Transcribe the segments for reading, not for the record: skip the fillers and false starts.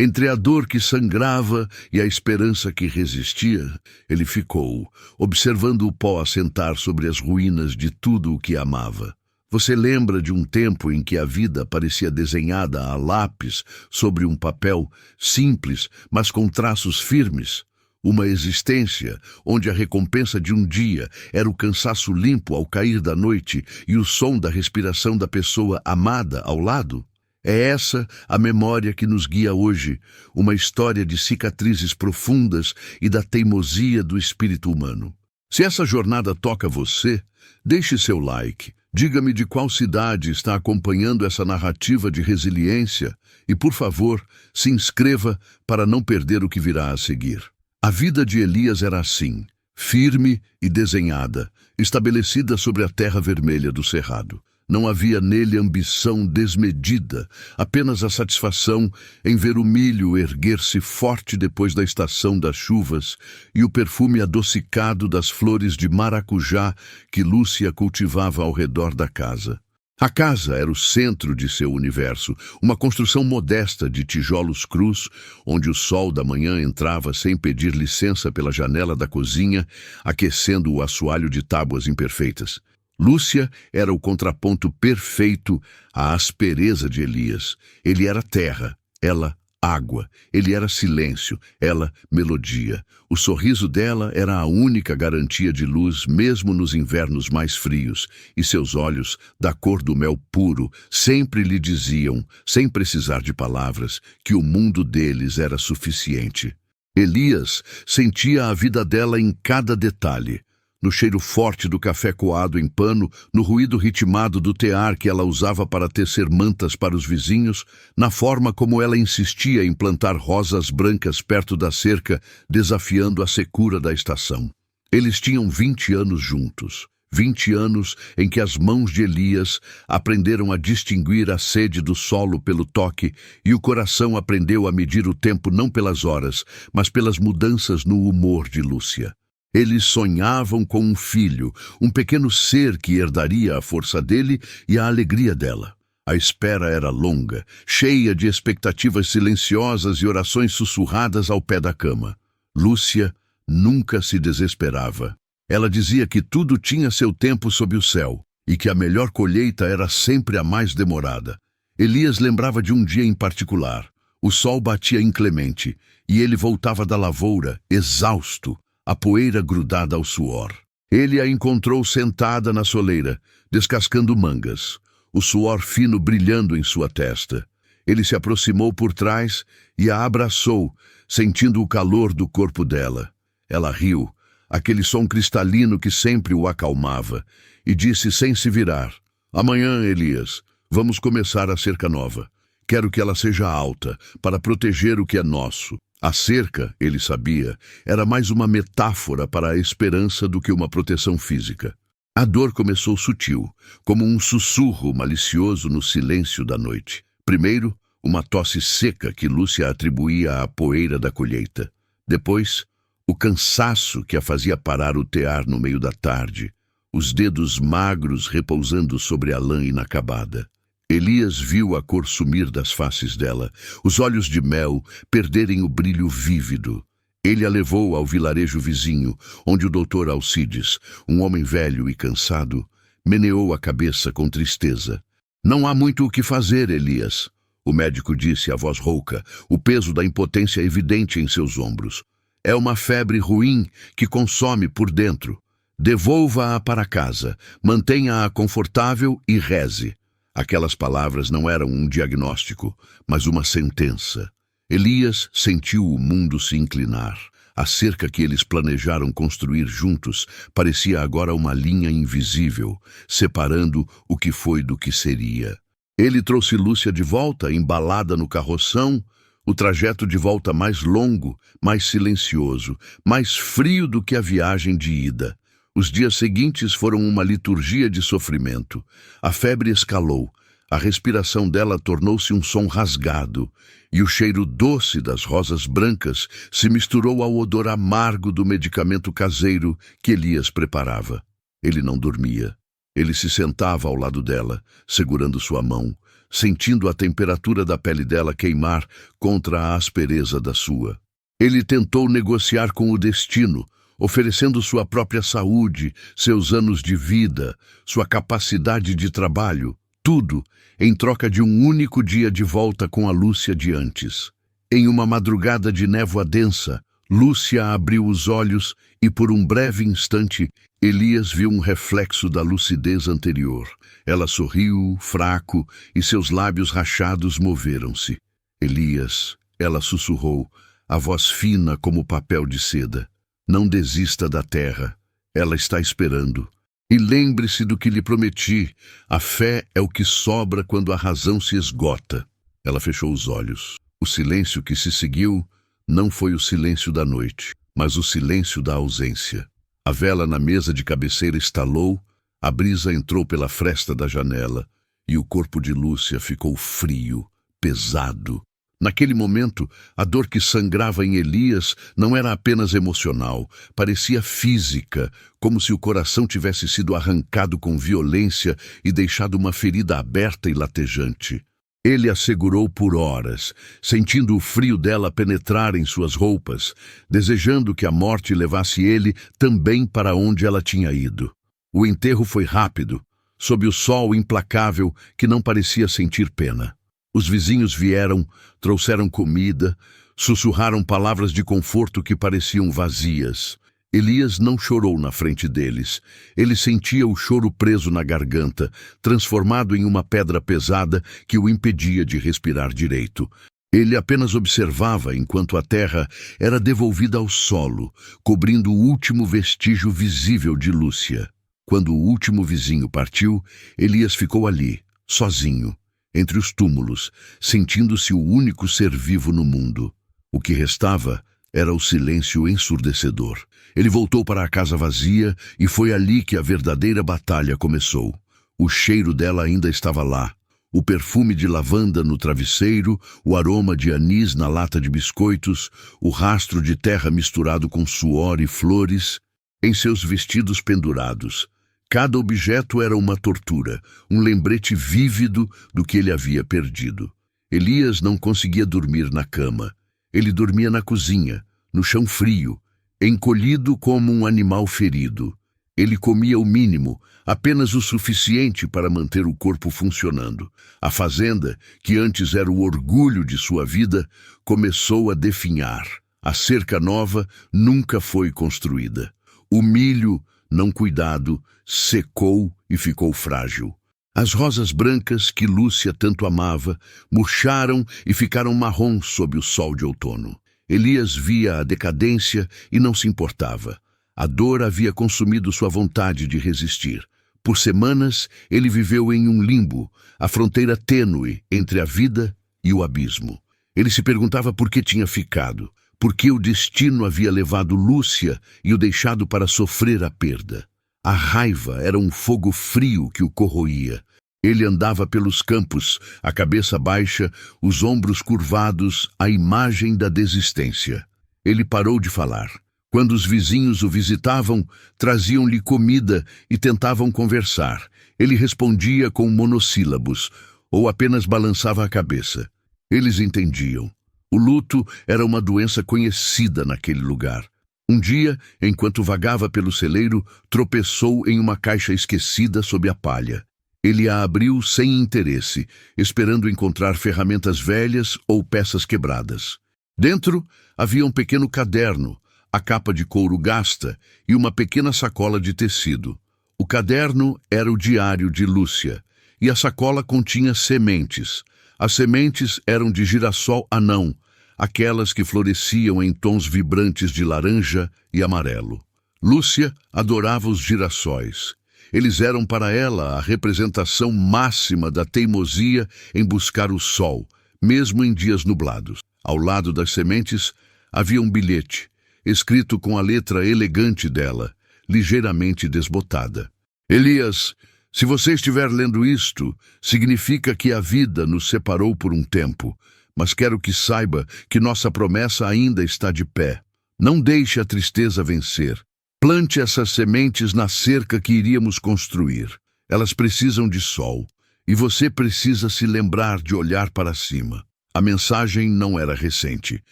Entre a dor que sangrava e a esperança que resistia, ele ficou, observando o pó assentar sobre as ruínas de tudo o que amava. Você lembra de um tempo em que a vida parecia desenhada a lápis sobre um papel simples, mas com traços firmes? Uma existência onde a recompensa de um dia era o cansaço limpo ao cair da noite e o som da respiração da pessoa amada ao lado? É essa a memória que nos guia hoje, uma história de cicatrizes profundas e da teimosia do espírito humano. Se essa jornada toca você, deixe seu like, diga-me de qual cidade está acompanhando essa narrativa de resiliência e, por favor, se inscreva para não perder o que virá a seguir. A vida de Elias era assim, firme e desenhada, estabelecida sobre a terra vermelha do cerrado. Não havia nele ambição desmedida, apenas a satisfação em ver o milho erguer-se forte depois da estação das chuvas e o perfume adocicado das flores de maracujá que Lúcia cultivava ao redor da casa. A casa era o centro de seu universo, uma construção modesta de tijolos crus, onde o sol da manhã entrava sem pedir licença pela janela da cozinha, aquecendo o assoalho de tábuas imperfeitas. Lúcia era o contraponto perfeito à aspereza de Elias. Ele era terra, ela água. Ele era silêncio, ela melodia. O sorriso dela era a única garantia de luz, mesmo nos invernos mais frios, e seus olhos, da cor do mel puro, sempre lhe diziam, sem precisar de palavras, que o mundo deles era suficiente. Elias sentia a vida dela em cada detalhe. No cheiro forte do café coado em pano, no ruído ritmado do tear que ela usava para tecer mantas para os vizinhos, na forma como ela insistia em plantar rosas brancas perto da cerca, desafiando a secura da estação. Eles tinham 20 anos juntos. 20 anos em que as mãos de Elias aprenderam a distinguir a sede do solo pelo toque e o coração aprendeu a medir o tempo não pelas horas, mas pelas mudanças no humor de Lúcia. Eles sonhavam com um filho, um pequeno ser que herdaria a força dele e a alegria dela. A espera era longa, cheia de expectativas silenciosas e orações sussurradas ao pé da cama. Lúcia nunca se desesperava. Ela dizia que tudo tinha seu tempo sob o céu e que a melhor colheita era sempre a mais demorada. Elias lembrava de um dia em particular. O sol batia inclemente e ele voltava da lavoura, exausto, a poeira grudada ao suor. Ele a encontrou sentada na soleira, descascando mangas, o suor fino brilhando em sua testa. Ele se aproximou por trás e a abraçou, sentindo o calor do corpo dela. Ela riu, aquele som cristalino que sempre o acalmava, e disse sem se virar: "Amanhã, Elias, vamos começar a cerca nova. Quero que ela seja alta, para proteger o que é nosso." A cerca, ele sabia, era mais uma metáfora para a esperança do que uma proteção física. A dor começou sutil, como um sussurro malicioso no silêncio da noite. Primeiro, uma tosse seca que Lúcia atribuía à poeira da colheita. Depois, o cansaço que a fazia parar o tear no meio da tarde, os dedos magros repousando sobre a lã inacabada. Elias viu a cor sumir das faces dela, os olhos de mel perderem o brilho vívido. Ele a levou ao vilarejo vizinho, onde o doutor Alcides, um homem velho e cansado, meneou a cabeça com tristeza. "Não há muito o que fazer, Elias," o médico disse a voz rouca, o peso da impotência evidente em seus ombros. "É uma febre ruim que consome por dentro. Devolva-a para casa, mantenha-a confortável e reze." Aquelas palavras não eram um diagnóstico, mas uma sentença. Elias sentiu o mundo se inclinar. A cerca que eles planejaram construir juntos parecia agora uma linha invisível, separando o que foi do que seria. Ele trouxe Lúcia de volta, embalada no carroção, o trajeto de volta mais longo, mais silencioso, mais frio do que a viagem de ida. Os dias seguintes foram uma liturgia de sofrimento. A febre escalou, a respiração dela tornou-se um som rasgado, e o cheiro doce das rosas brancas se misturou ao odor amargo do medicamento caseiro que Elias preparava. Ele não dormia. Ele se sentava ao lado dela, segurando sua mão, sentindo a temperatura da pele dela queimar contra a aspereza da sua. Ele tentou negociar com o destino, oferecendo sua própria saúde, seus anos de vida, sua capacidade de trabalho, tudo, em troca de um único dia de volta com a Lúcia de antes. Em uma madrugada de névoa densa, Lúcia abriu os olhos e, por um breve instante, Elias viu um reflexo da lucidez anterior. Ela sorriu, fraco, e seus lábios rachados moveram-se. Elias, ela sussurrou, a voz fina como papel de seda. Não desista da terra. Ela está esperando. E lembre-se do que lhe prometi. A fé é o que sobra quando a razão se esgota. Ela fechou os olhos. O silêncio que se seguiu não foi o silêncio da noite, mas o silêncio da ausência. A vela na mesa de cabeceira estalou, a brisa entrou pela fresta da janela e o corpo de Lúcia ficou frio, pesado. Naquele momento, a dor que sangrava em Elias não era apenas emocional, parecia física, como se o coração tivesse sido arrancado com violência e deixado uma ferida aberta e latejante. Ele a segurou por horas, sentindo o frio dela penetrar em suas roupas, desejando que a morte levasse ele também para onde ela tinha ido. O enterro foi rápido, sob o sol implacável que não parecia sentir pena. Os vizinhos vieram, trouxeram comida, sussurraram palavras de conforto que pareciam vazias. Elias não chorou na frente deles. Ele sentia o choro preso na garganta, transformado em uma pedra pesada que o impedia de respirar direito. Ele apenas observava enquanto a terra era devolvida ao solo, cobrindo o último vestígio visível de Lúcia. Quando o último vizinho partiu, Elias ficou ali, sozinho, entre os túmulos, sentindo-se o único ser vivo no mundo. O que restava era o silêncio ensurdecedor. Ele voltou para a casa vazia e foi ali que a verdadeira batalha começou. O cheiro dela ainda estava lá. O perfume de lavanda no travesseiro, o aroma de anis na lata de biscoitos, o rastro de terra misturado com suor e flores em seus vestidos pendurados. Cada objeto era uma tortura, um lembrete vívido do que ele havia perdido. Elias não conseguia dormir na cama. Ele dormia na cozinha, no chão frio, encolhido como um animal ferido. Ele comia o mínimo, apenas o suficiente para manter o corpo funcionando. A fazenda, que antes era o orgulho de sua vida, começou a definhar. A cerca nova nunca foi construída. O milho, não cuidado, secou e ficou frágil. As rosas brancas que Lúcia tanto amava murcharam e ficaram marrons sob o sol de outono. Elias via a decadência e não se importava. A dor havia consumido sua vontade de resistir. Por semanas, ele viveu em um limbo, a fronteira tênue entre a vida e o abismo. Ele se perguntava por que tinha ficado, por que o destino havia levado Lúcia e o deixado para sofrer a perda. A raiva era um fogo frio que o corroía. Ele andava pelos campos, a cabeça baixa, os ombros curvados, a imagem da desistência. Ele parou de falar. Quando os vizinhos o visitavam, traziam-lhe comida e tentavam conversar. Ele respondia com monossílabos, ou apenas balançava a cabeça. Eles entendiam. O luto era uma doença conhecida naquele lugar. Um dia, enquanto vagava pelo celeiro, tropeçou em uma caixa esquecida sob a palha. Ele a abriu sem interesse, esperando encontrar ferramentas velhas ou peças quebradas. Dentro havia um pequeno caderno, a capa de couro gasta e uma pequena sacola de tecido. O caderno era o diário de Lúcia, e a sacola continha sementes. As sementes eram de girassol anão, aquelas que floresciam em tons vibrantes de laranja e amarelo. Lúcia adorava os girassóis. Eles eram para ela a representação máxima da teimosia em buscar o sol, mesmo em dias nublados. Ao lado das sementes havia um bilhete, escrito com a letra elegante dela, ligeiramente desbotada. Elias, se você estiver lendo isto, significa que a vida nos separou por um tempo, mas quero que saiba que nossa promessa ainda está de pé. Não deixe a tristeza vencer. Plante essas sementes na cerca que iríamos construir. Elas precisam de sol, e você precisa se lembrar de olhar para cima. A mensagem não era recente.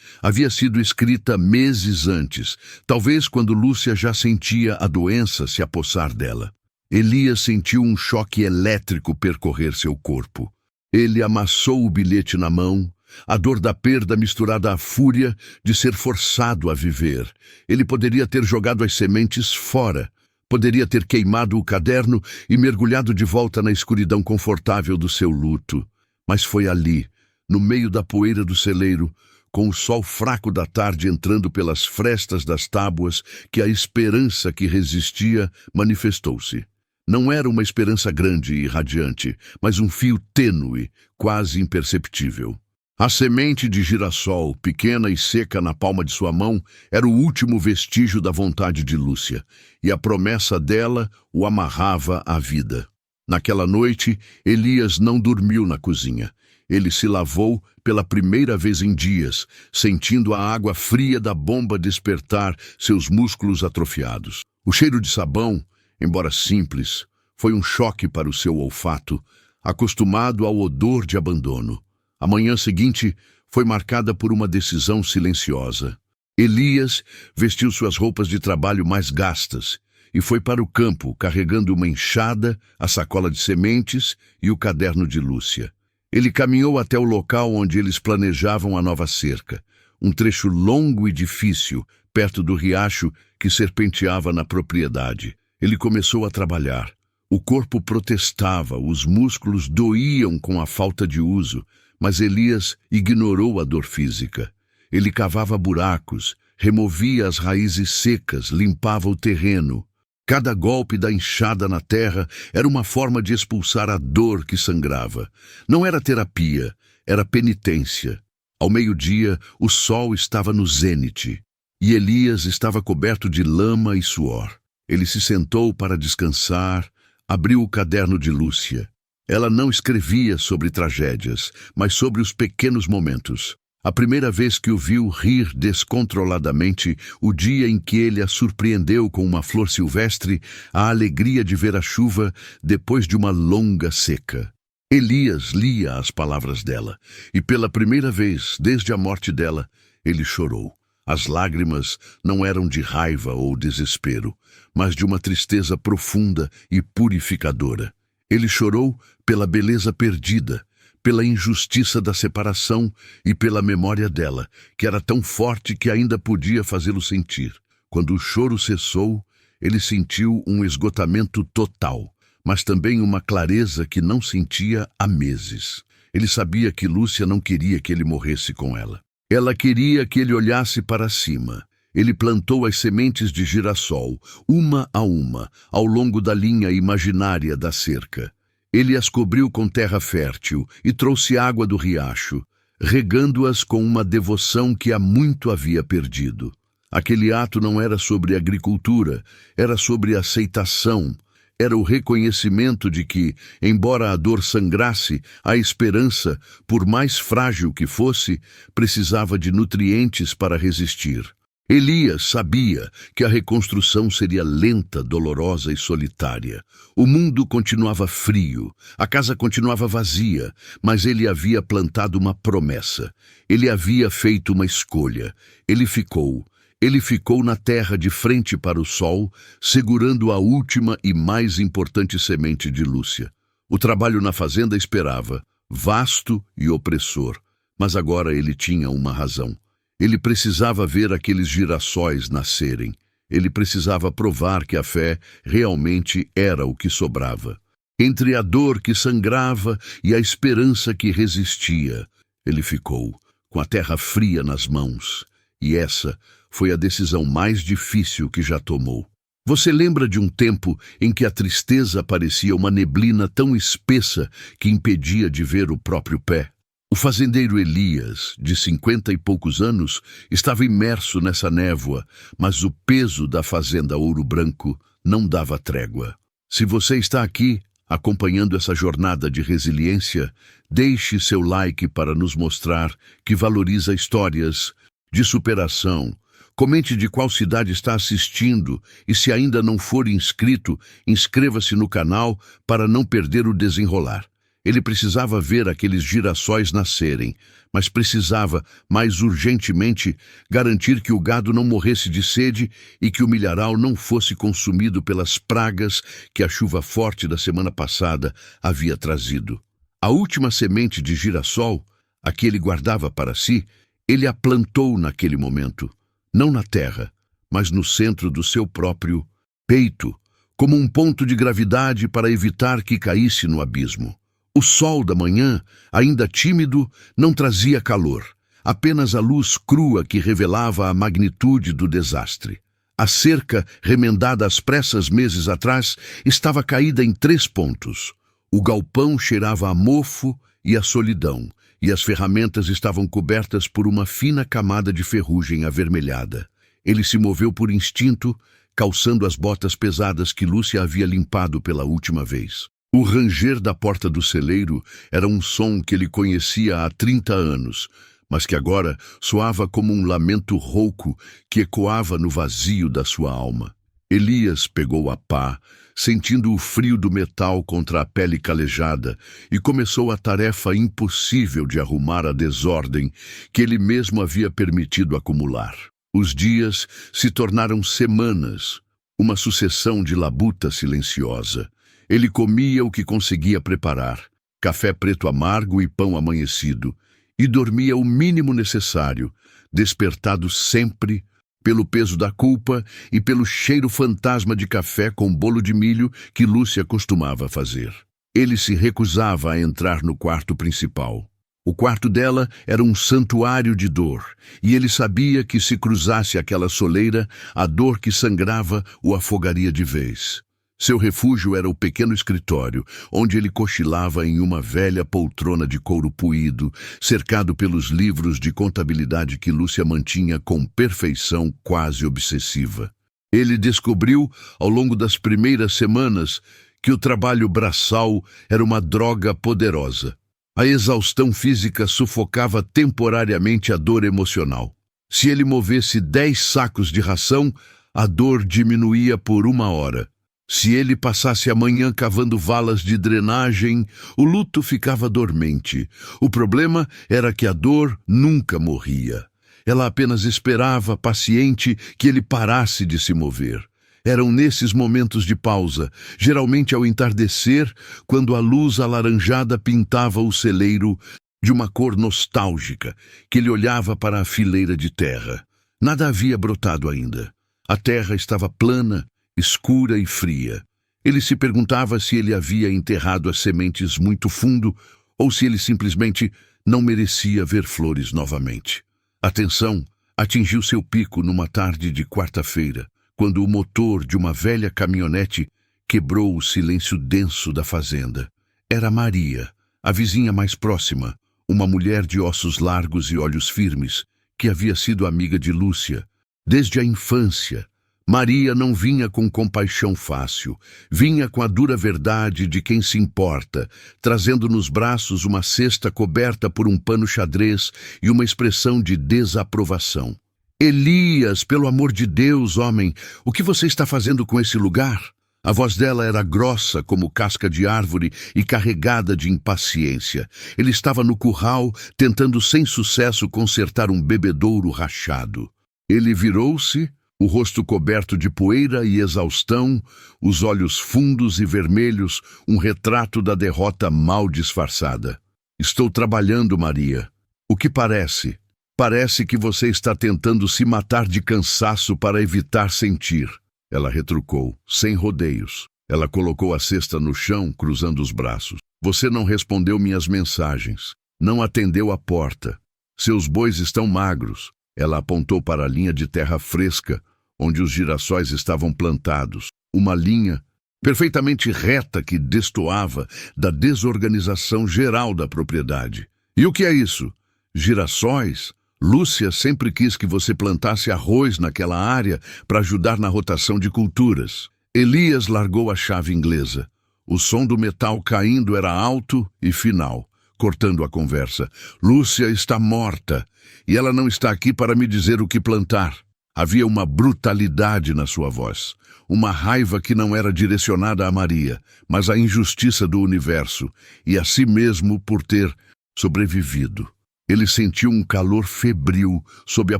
Havia sido escrita meses antes, talvez quando Lúcia já sentia a doença se apossar dela. Elias sentiu um choque elétrico percorrer seu corpo. Ele amassou o bilhete na mão, a dor da perda misturada à fúria de ser forçado a viver. Ele poderia ter jogado as sementes fora, poderia ter queimado o caderno e mergulhado de volta na escuridão confortável do seu luto. Mas foi ali, no meio da poeira do celeiro, com o sol fraco da tarde entrando pelas frestas das tábuas, que a esperança que resistia manifestou-se. Não era uma esperança grande e radiante, mas um fio tênue, quase imperceptível. A semente de girassol, pequena e seca na palma de sua mão, era o último vestígio da vontade de Lúcia, e a promessa dela o amarrava à vida. Naquela noite, Elias não dormiu na cozinha. Ele se lavou pela primeira vez em dias, sentindo a água fria da bomba despertar seus músculos atrofiados. O cheiro de sabão, embora simples, foi um choque para o seu olfato, acostumado ao odor de abandono. A manhã seguinte foi marcada por uma decisão silenciosa. Elias vestiu suas roupas de trabalho mais gastas e foi para o campo carregando uma enxada, a sacola de sementes e o caderno de Lúcia. Ele caminhou até o local onde eles planejavam a nova cerca, um trecho longo e difícil, perto do riacho que serpenteava na propriedade. Ele começou a trabalhar. O corpo protestava, os músculos doíam com a falta de uso, mas Elias ignorou a dor física. Ele cavava buracos, removia as raízes secas, limpava o terreno. Cada golpe da enxada na terra era uma forma de expulsar a dor que sangrava. Não era terapia, era penitência. Ao meio-dia, o sol estava no zênite, e Elias estava coberto de lama e suor. Ele se sentou para descansar, abriu o caderno de Lúcia. Ela não escrevia sobre tragédias, mas sobre os pequenos momentos. A primeira vez que o viu rir descontroladamente, o dia em que ele a surpreendeu com uma flor silvestre, a alegria de ver a chuva depois de uma longa seca. Elias lia as palavras dela, e pela primeira vez, desde a morte dela, ele chorou. As lágrimas não eram de raiva ou desespero, mas de uma tristeza profunda e purificadora. Ele chorou pela beleza perdida, pela injustiça da separação e pela memória dela, que era tão forte que ainda podia fazê-lo sentir. Quando o choro cessou, ele sentiu um esgotamento total, mas também uma clareza que não sentia há meses. Ele sabia que Lúcia não queria que ele morresse com ela. Ela queria que ele olhasse para cima. Ele plantou as sementes de girassol, uma a uma, ao longo da linha imaginária da cerca. Ele as cobriu com terra fértil e trouxe água do riacho, regando-as com uma devoção que há muito havia perdido. Aquele ato não era sobre agricultura, era sobre aceitação. Era o reconhecimento de que, embora a dor sangrasse, a esperança, por mais frágil que fosse, precisava de nutrientes para resistir. Elias sabia que a reconstrução seria lenta, dolorosa e solitária. O mundo continuava frio, a casa continuava vazia, mas ele havia plantado uma promessa. Ele havia feito uma escolha. Ele ficou na terra de frente para o sol, segurando a última e mais importante semente de Lúcia. O trabalho na fazenda esperava, vasto e opressor, mas agora ele tinha uma razão. Ele precisava ver aqueles girassóis nascerem. Ele precisava provar que a fé realmente era o que sobrava. Entre a dor que sangrava e a esperança que resistia, ele ficou, com a terra fria nas mãos. E essa foi a decisão mais difícil que já tomou. Você lembra de um tempo em que a tristeza parecia uma neblina tão espessa que impedia de ver o próprio pé? O fazendeiro Elias, de 50 e poucos anos, estava imerso nessa névoa, mas o peso da fazenda Ouro Branco não dava trégua. Se você está aqui, acompanhando essa jornada de resiliência, deixe seu like para nos mostrar que valoriza histórias de superação, Comente de qual cidade está assistindo e, se ainda não for inscrito, inscreva-se no canal para não perder o desenrolar. Ele precisava ver aqueles girassóis nascerem, mas precisava, mais urgentemente, garantir que o gado não morresse de sede e que o milharal não fosse consumido pelas pragas que a chuva forte da semana passada havia trazido. A última semente de girassol, a que ele guardava para si, ele a plantou naquele momento, não na terra, mas no centro do seu próprio peito, como um ponto de gravidade para evitar que caísse no abismo. O sol da manhã, ainda tímido, não trazia calor, apenas a luz crua que revelava a magnitude do desastre. A cerca, remendada às pressas meses atrás, estava caída em 3 pontos. O galpão cheirava a mofo e a solidão, e as ferramentas estavam cobertas por uma fina camada de ferrugem avermelhada. Ele se moveu por instinto, calçando as botas pesadas que Lúcia havia limpado pela última vez. O ranger da porta do celeiro era um som que ele conhecia há 30 anos, mas que agora soava como um lamento rouco que ecoava no vazio da sua alma. Elias pegou a pá, sentindo o frio do metal contra a pele calejada, e começou a tarefa impossível de arrumar a desordem que ele mesmo havia permitido acumular. Os dias se tornaram semanas, uma sucessão de labuta silenciosa. Ele comia o que conseguia preparar, café preto amargo e pão amanhecido, e dormia o mínimo necessário, despertado sempre pelo peso da culpa e pelo cheiro fantasma de café com bolo de milho que Lúcia costumava fazer. Ele se recusava a entrar no quarto principal. O quarto dela era um santuário de dor, e ele sabia que se cruzasse aquela soleira, a dor que sangrava o afogaria de vez. Seu refúgio era o pequeno escritório, onde ele cochilava em uma velha poltrona de couro puído, cercado pelos livros de contabilidade que Lúcia mantinha com perfeição quase obsessiva. Ele descobriu, ao longo das primeiras semanas, que o trabalho braçal era uma droga poderosa. A exaustão física sufocava temporariamente a dor emocional. Se ele movesse 10 sacos de ração, a dor diminuía por 1 hora. Se ele passasse a manhã cavando valas de drenagem, o luto ficava dormente. O problema era que a dor nunca morria. Ela apenas esperava, paciente, que ele parasse de se mover. Eram nesses momentos de pausa, geralmente ao entardecer, quando a luz alaranjada pintava o celeiro de uma cor nostálgica, que ele olhava para a fileira de terra. Nada havia brotado ainda. A terra estava plana, escura e fria. Ele se perguntava se ele havia enterrado as sementes muito fundo ou se ele simplesmente não merecia ver flores novamente. A tensão atingiu seu pico numa tarde de quarta-feira, quando o motor de uma velha caminhonete quebrou o silêncio denso da fazenda. Era Maria, a vizinha mais próxima, uma mulher de ossos largos e olhos firmes, que havia sido amiga de Lúcia desde a infância. Maria não vinha com compaixão fácil, vinha com a dura verdade de quem se importa, trazendo nos braços uma cesta coberta por um pano xadrez e uma expressão de desaprovação. Elias, pelo amor de Deus, homem, o que você está fazendo com esse lugar? A voz dela era grossa como casca de árvore e carregada de impaciência. Ele estava no curral, tentando sem sucesso consertar um bebedouro rachado. Ele virou-se, o rosto coberto de poeira e exaustão, os olhos fundos e vermelhos, um retrato da derrota mal disfarçada. Estou trabalhando, Maria. O que parece? Parece que você está tentando se matar de cansaço para evitar sentir. Ela retrucou, sem rodeios. Ela colocou a cesta no chão, cruzando os braços. Você não respondeu minhas mensagens. Não atendeu a porta. Seus bois estão magros. Ela apontou para a linha de terra fresca, onde os girassóis estavam plantados. Uma linha perfeitamente reta que destoava da desorganização geral da propriedade. E o que é isso? Girassóis? Lúcia sempre quis que você plantasse arroz naquela área para ajudar na rotação de culturas. Elias largou a chave inglesa. O som do metal caindo era alto e final, cortando a conversa. Lúcia está morta, e ela não está aqui para me dizer o que plantar. Havia uma brutalidade na sua voz, uma raiva que não era direcionada a Maria, mas à injustiça do universo e a si mesmo por ter sobrevivido. Ele sentiu um calor febril sob a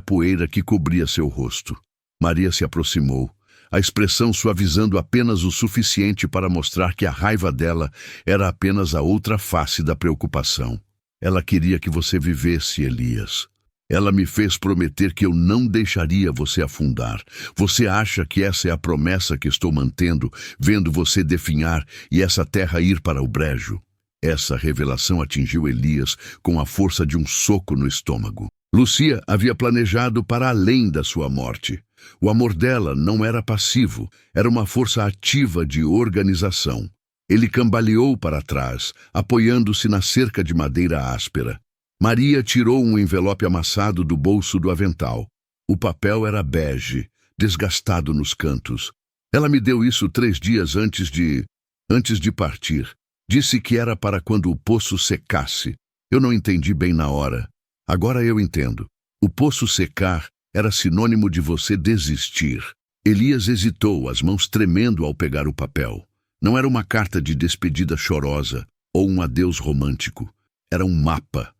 poeira que cobria seu rosto. Maria se aproximou, a expressão suavizando apenas o suficiente para mostrar que a raiva dela era apenas a outra face da preocupação. Ela queria que você vivesse, Elias. Ela me fez prometer que eu não deixaria você afundar. Você acha que essa é a promessa que estou mantendo, vendo você definhar e essa terra ir para o brejo? Essa revelação atingiu Elias com a força de um soco no estômago. Lúcia havia planejado para além da sua morte. O amor dela não era passivo, era uma força ativa de organização. Ele cambaleou para trás, apoiando-se na cerca de madeira áspera. Maria tirou um envelope amassado do bolso do avental. O papel era bege, desgastado nos cantos. Ela me deu isso 3 dias antes de partir. Disse que era para quando o poço secasse. Eu não entendi bem na hora. Agora eu entendo. O poço secar era sinônimo de você desistir. Elias hesitou, as mãos tremendo ao pegar o papel. Não era uma carta de despedida chorosa ou um adeus romântico. Era um mapa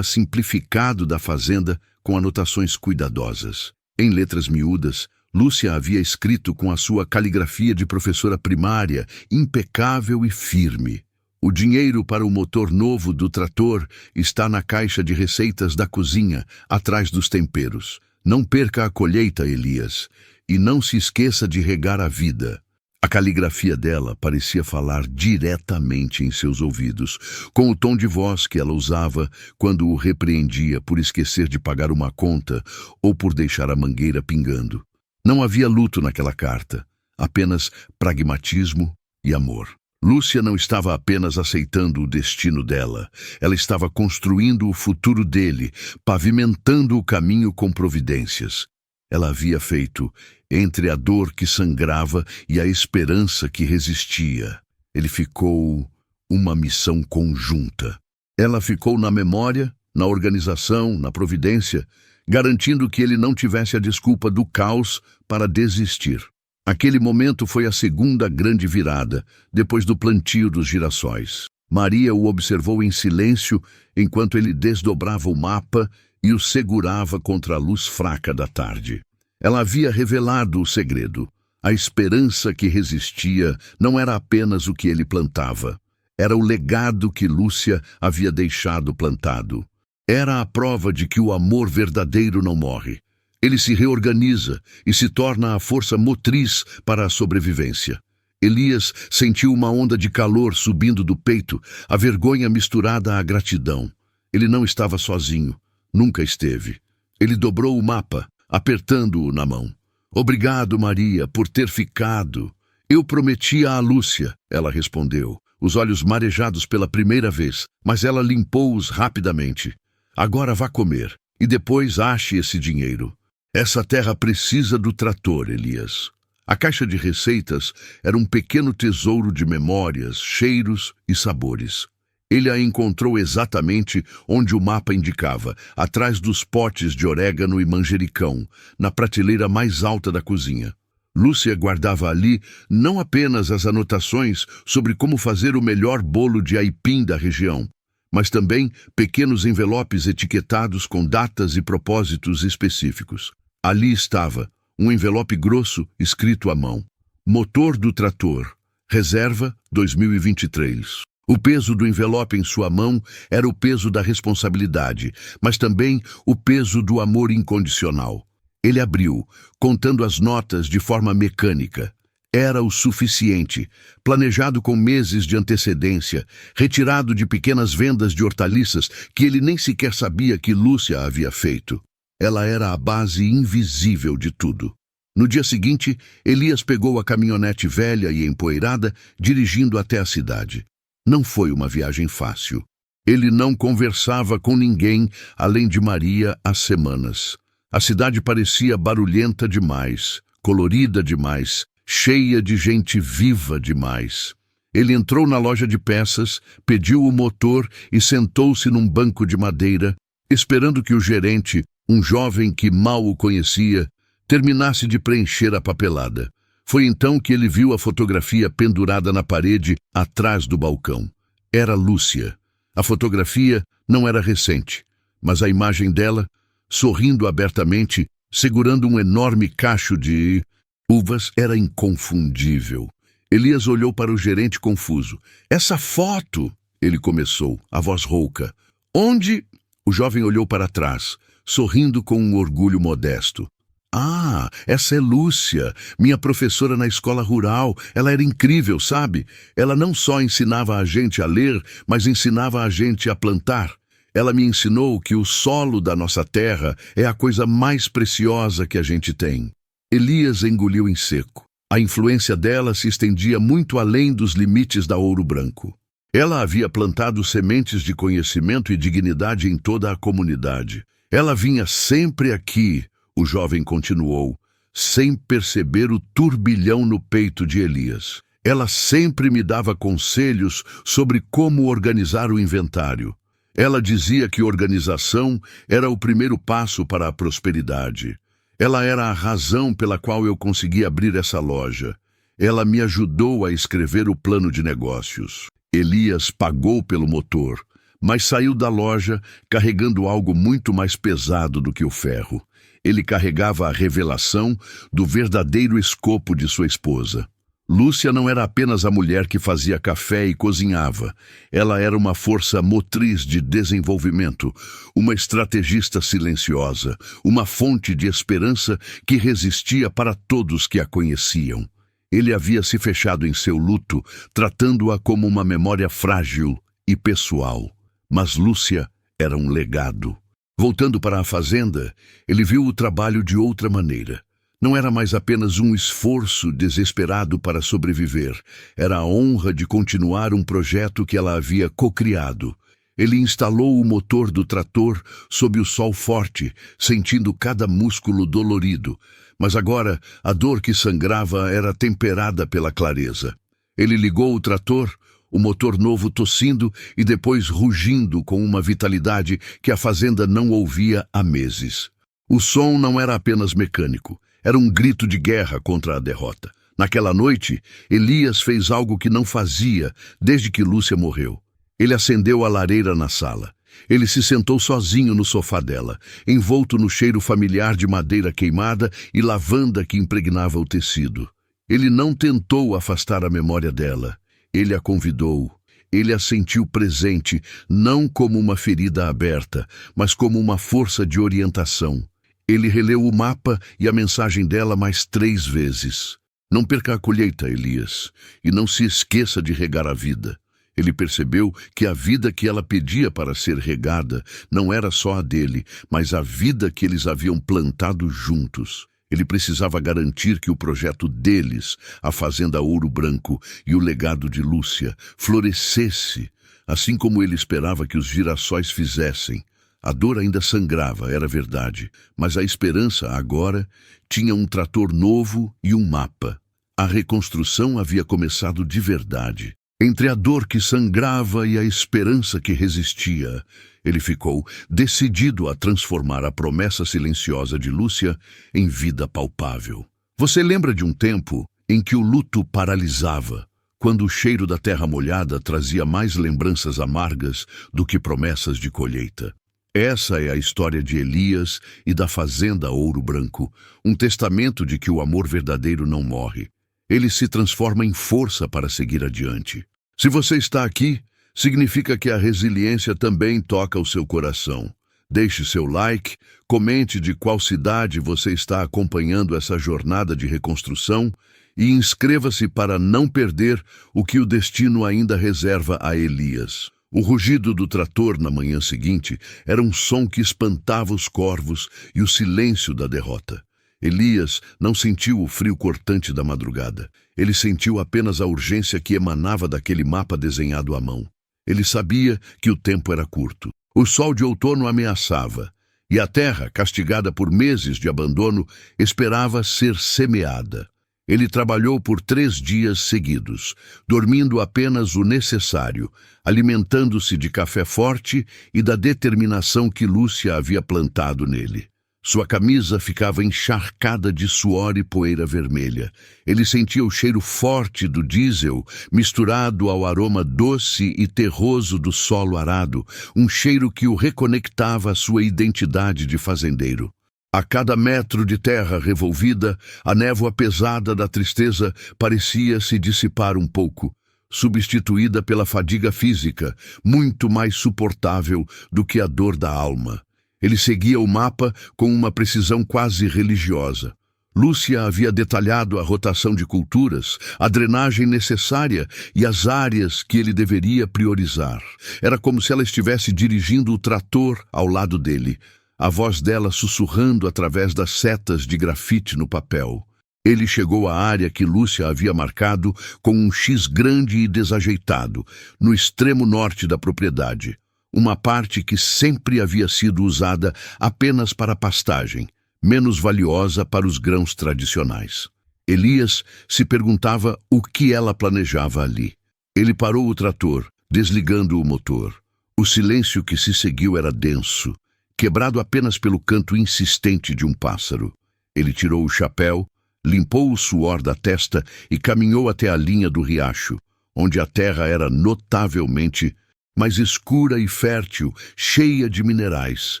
simplificado da fazenda com anotações cuidadosas. Em letras miúdas, Lúcia havia escrito com a sua caligrafia de professora primária, impecável e firme. O dinheiro para o motor novo do trator está na caixa de receitas da cozinha, atrás dos temperos. Não perca a colheita, Elias, e não se esqueça de regar a vida. A caligrafia dela parecia falar diretamente em seus ouvidos, com o tom de voz que ela usava quando o repreendia por esquecer de pagar uma conta ou por deixar a mangueira pingando. Não havia luto naquela carta, apenas pragmatismo e amor. Lúcia não estava apenas aceitando o destino dela, ela estava construindo o futuro dele, pavimentando o caminho com providências. Ela havia feito entre a dor que sangrava e a esperança que resistia. Ele ficou uma missão conjunta. Ela ficou na memória, na organização, na providência, garantindo que ele não tivesse a desculpa do caos para desistir. Aquele momento foi a segunda grande virada, depois do plantio dos girassóis. Maria o observou em silêncio enquanto ele desdobrava o mapa e o segurava contra a luz fraca da tarde. Ela havia revelado o segredo. A esperança que resistia não era apenas o que ele plantava. Era o legado que Lúcia havia deixado plantado. Era a prova de que o amor verdadeiro não morre. Ele se reorganiza e se torna a força motriz para a sobrevivência. Elias sentiu uma onda de calor subindo do peito, a vergonha misturada à gratidão. Ele não estava sozinho. Nunca esteve. Ele dobrou o mapa, apertando-o na mão. Obrigado, Maria, por ter ficado. Eu prometia a Lúcia, ela respondeu, os olhos marejados pela primeira vez, mas ela limpou-os rapidamente. Agora vá comer, e depois ache esse dinheiro. Essa terra precisa do trator, Elias. A caixa de receitas era um pequeno tesouro de memórias, cheiros e sabores. Ele a encontrou exatamente onde o mapa indicava, atrás dos potes de orégano e manjericão, na prateleira mais alta da cozinha. Lúcia guardava ali não apenas as anotações sobre como fazer o melhor bolo de aipim da região, mas também pequenos envelopes etiquetados com datas e propósitos específicos. Ali estava um envelope grosso escrito à mão. Motor do trator. Reserva 2023. O peso do envelope em sua mão era o peso da responsabilidade, mas também o peso do amor incondicional. Ele abriu, contando as notas de forma mecânica. Era o suficiente, planejado com meses de antecedência, retirado de pequenas vendas de hortaliças que ele nem sequer sabia que Lúcia havia feito. Ela era a base invisível de tudo. No dia seguinte, Elias pegou a caminhonete velha e empoeirada, dirigindo até a cidade. Não foi uma viagem fácil. Ele não conversava com ninguém além de Maria há semanas. A cidade parecia barulhenta demais, colorida demais, cheia de gente viva demais. Ele entrou na loja de peças, pediu o motor e sentou-se num banco de madeira, esperando que o gerente, um jovem que mal o conhecia, terminasse de preencher a papelada. Foi então que ele viu a fotografia pendurada na parede atrás do balcão. Era Lúcia. A fotografia não era recente, mas a imagem dela, sorrindo abertamente, segurando um enorme cacho de uvas, era inconfundível. Elias olhou para o gerente confuso. "Essa foto!" ele começou, a voz rouca. "Onde?" O jovem olhou para trás, sorrindo com um orgulho modesto. "Ah, essa é Lúcia, minha professora na escola rural. Ela era incrível, sabe? Ela não só ensinava a gente a ler, mas ensinava a gente a plantar. Ela me ensinou que o solo da nossa terra é a coisa mais preciosa que a gente tem." Elias engoliu em seco. A influência dela se estendia muito além dos limites da Ouro Branco. Ela havia plantado sementes de conhecimento e dignidade em toda a comunidade. Ela vinha sempre aqui, o jovem continuou, sem perceber o turbilhão no peito de Elias. Ela sempre me dava conselhos sobre como organizar o inventário. Ela dizia que organização era o primeiro passo para a prosperidade. Ela era a razão pela qual eu consegui abrir essa loja. Ela me ajudou a escrever o plano de negócios. Elias pagou pelo motor, mas saiu da loja carregando algo muito mais pesado do que o ferro. Ele carregava a revelação do verdadeiro escopo de sua esposa. Lúcia não era apenas a mulher que fazia café e cozinhava. Ela era uma força motriz de desenvolvimento, uma estrategista silenciosa, uma fonte de esperança que resistia para todos que a conheciam. Ele havia se fechado em seu luto, tratando-a como uma memória frágil e pessoal. Mas Lúcia era um legado. Voltando para a fazenda, ele viu o trabalho de outra maneira. Não era mais apenas um esforço desesperado para sobreviver. Era a honra de continuar um projeto que ela havia cocriado. Ele instalou o motor do trator sob o sol forte, sentindo cada músculo dolorido. Mas agora, a dor que sangrava era temperada pela clareza. Ele ligou o trator, o motor novo tossindo e depois rugindo com uma vitalidade que a fazenda não ouvia há meses. O som não era apenas mecânico. Era um grito de guerra contra a derrota. Naquela noite, Elias fez algo que não fazia desde que Lúcia morreu. Ele acendeu a lareira na sala. Ele se sentou sozinho no sofá dela, envolto no cheiro familiar de madeira queimada e lavanda que impregnava o tecido. Ele não tentou afastar a memória dela. Ele a convidou. Ele a sentiu presente, não como uma ferida aberta, mas como uma força de orientação. Ele releu o mapa e a mensagem dela mais 3 vezes. "Não perca a colheita, Elias, e não se esqueça de regar a vida." Ele percebeu que a vida que ela pedia para ser regada não era só a dele, mas a vida que eles haviam plantado juntos. Ele precisava garantir que o projeto deles, a Fazenda Ouro Branco e o legado de Lúcia, florescesse, assim como ele esperava que os girassóis fizessem. A dor ainda sangrava, era verdade, mas a esperança agora tinha um trator novo e um mapa. A reconstrução havia começado de verdade. Entre a dor que sangrava e a esperança que resistia, ele ficou decidido a transformar a promessa silenciosa de Lúcia em vida palpável. Você lembra de um tempo em que o luto paralisava, quando o cheiro da terra molhada trazia mais lembranças amargas do que promessas de colheita? Essa é a história de Elias e da Fazenda Ouro Branco, um testamento de que o amor verdadeiro não morre. Ele se transforma em força para seguir adiante. Se você está aqui, significa que a resiliência também toca o seu coração. Deixe seu like, comente de qual cidade você está acompanhando essa jornada de reconstrução e inscreva-se para não perder o que o destino ainda reserva a Elias. O rugido do trator na manhã seguinte era um som que espantava os corvos e o silêncio da derrota. Elias não sentiu o frio cortante da madrugada. Ele sentiu apenas a urgência que emanava daquele mapa desenhado à mão. Ele sabia que o tempo era curto. O sol de outono ameaçava, e a terra, castigada por meses de abandono, esperava ser semeada. Ele trabalhou por 3 dias seguidos, dormindo apenas o necessário, alimentando-se de café forte e da determinação que Lúcia havia plantado nele. Sua camisa ficava encharcada de suor e poeira vermelha. Ele sentia o cheiro forte do diesel, misturado ao aroma doce e terroso do solo arado, um cheiro que o reconectava à sua identidade de fazendeiro. A cada metro de terra revolvida, a névoa pesada da tristeza parecia se dissipar um pouco, substituída pela fadiga física, muito mais suportável do que a dor da alma. Ele seguia o mapa com uma precisão quase religiosa. Lúcia havia detalhado a rotação de culturas, a drenagem necessária e as áreas que ele deveria priorizar. Era como se ela estivesse dirigindo o trator ao lado dele, a voz dela sussurrando através das setas de grafite no papel. Ele chegou à área que Lúcia havia marcado com um X grande e desajeitado, no extremo norte da propriedade. Uma parte que sempre havia sido usada apenas para pastagem, menos valiosa para os grãos tradicionais. Elias se perguntava o que ela planejava ali. Ele parou o trator, desligando o motor. O silêncio que se seguiu era denso, quebrado apenas pelo canto insistente de um pássaro. Ele tirou o chapéu, limpou o suor da testa e caminhou até a linha do riacho, onde a terra era notavelmente mais escura e fértil, cheia de minerais.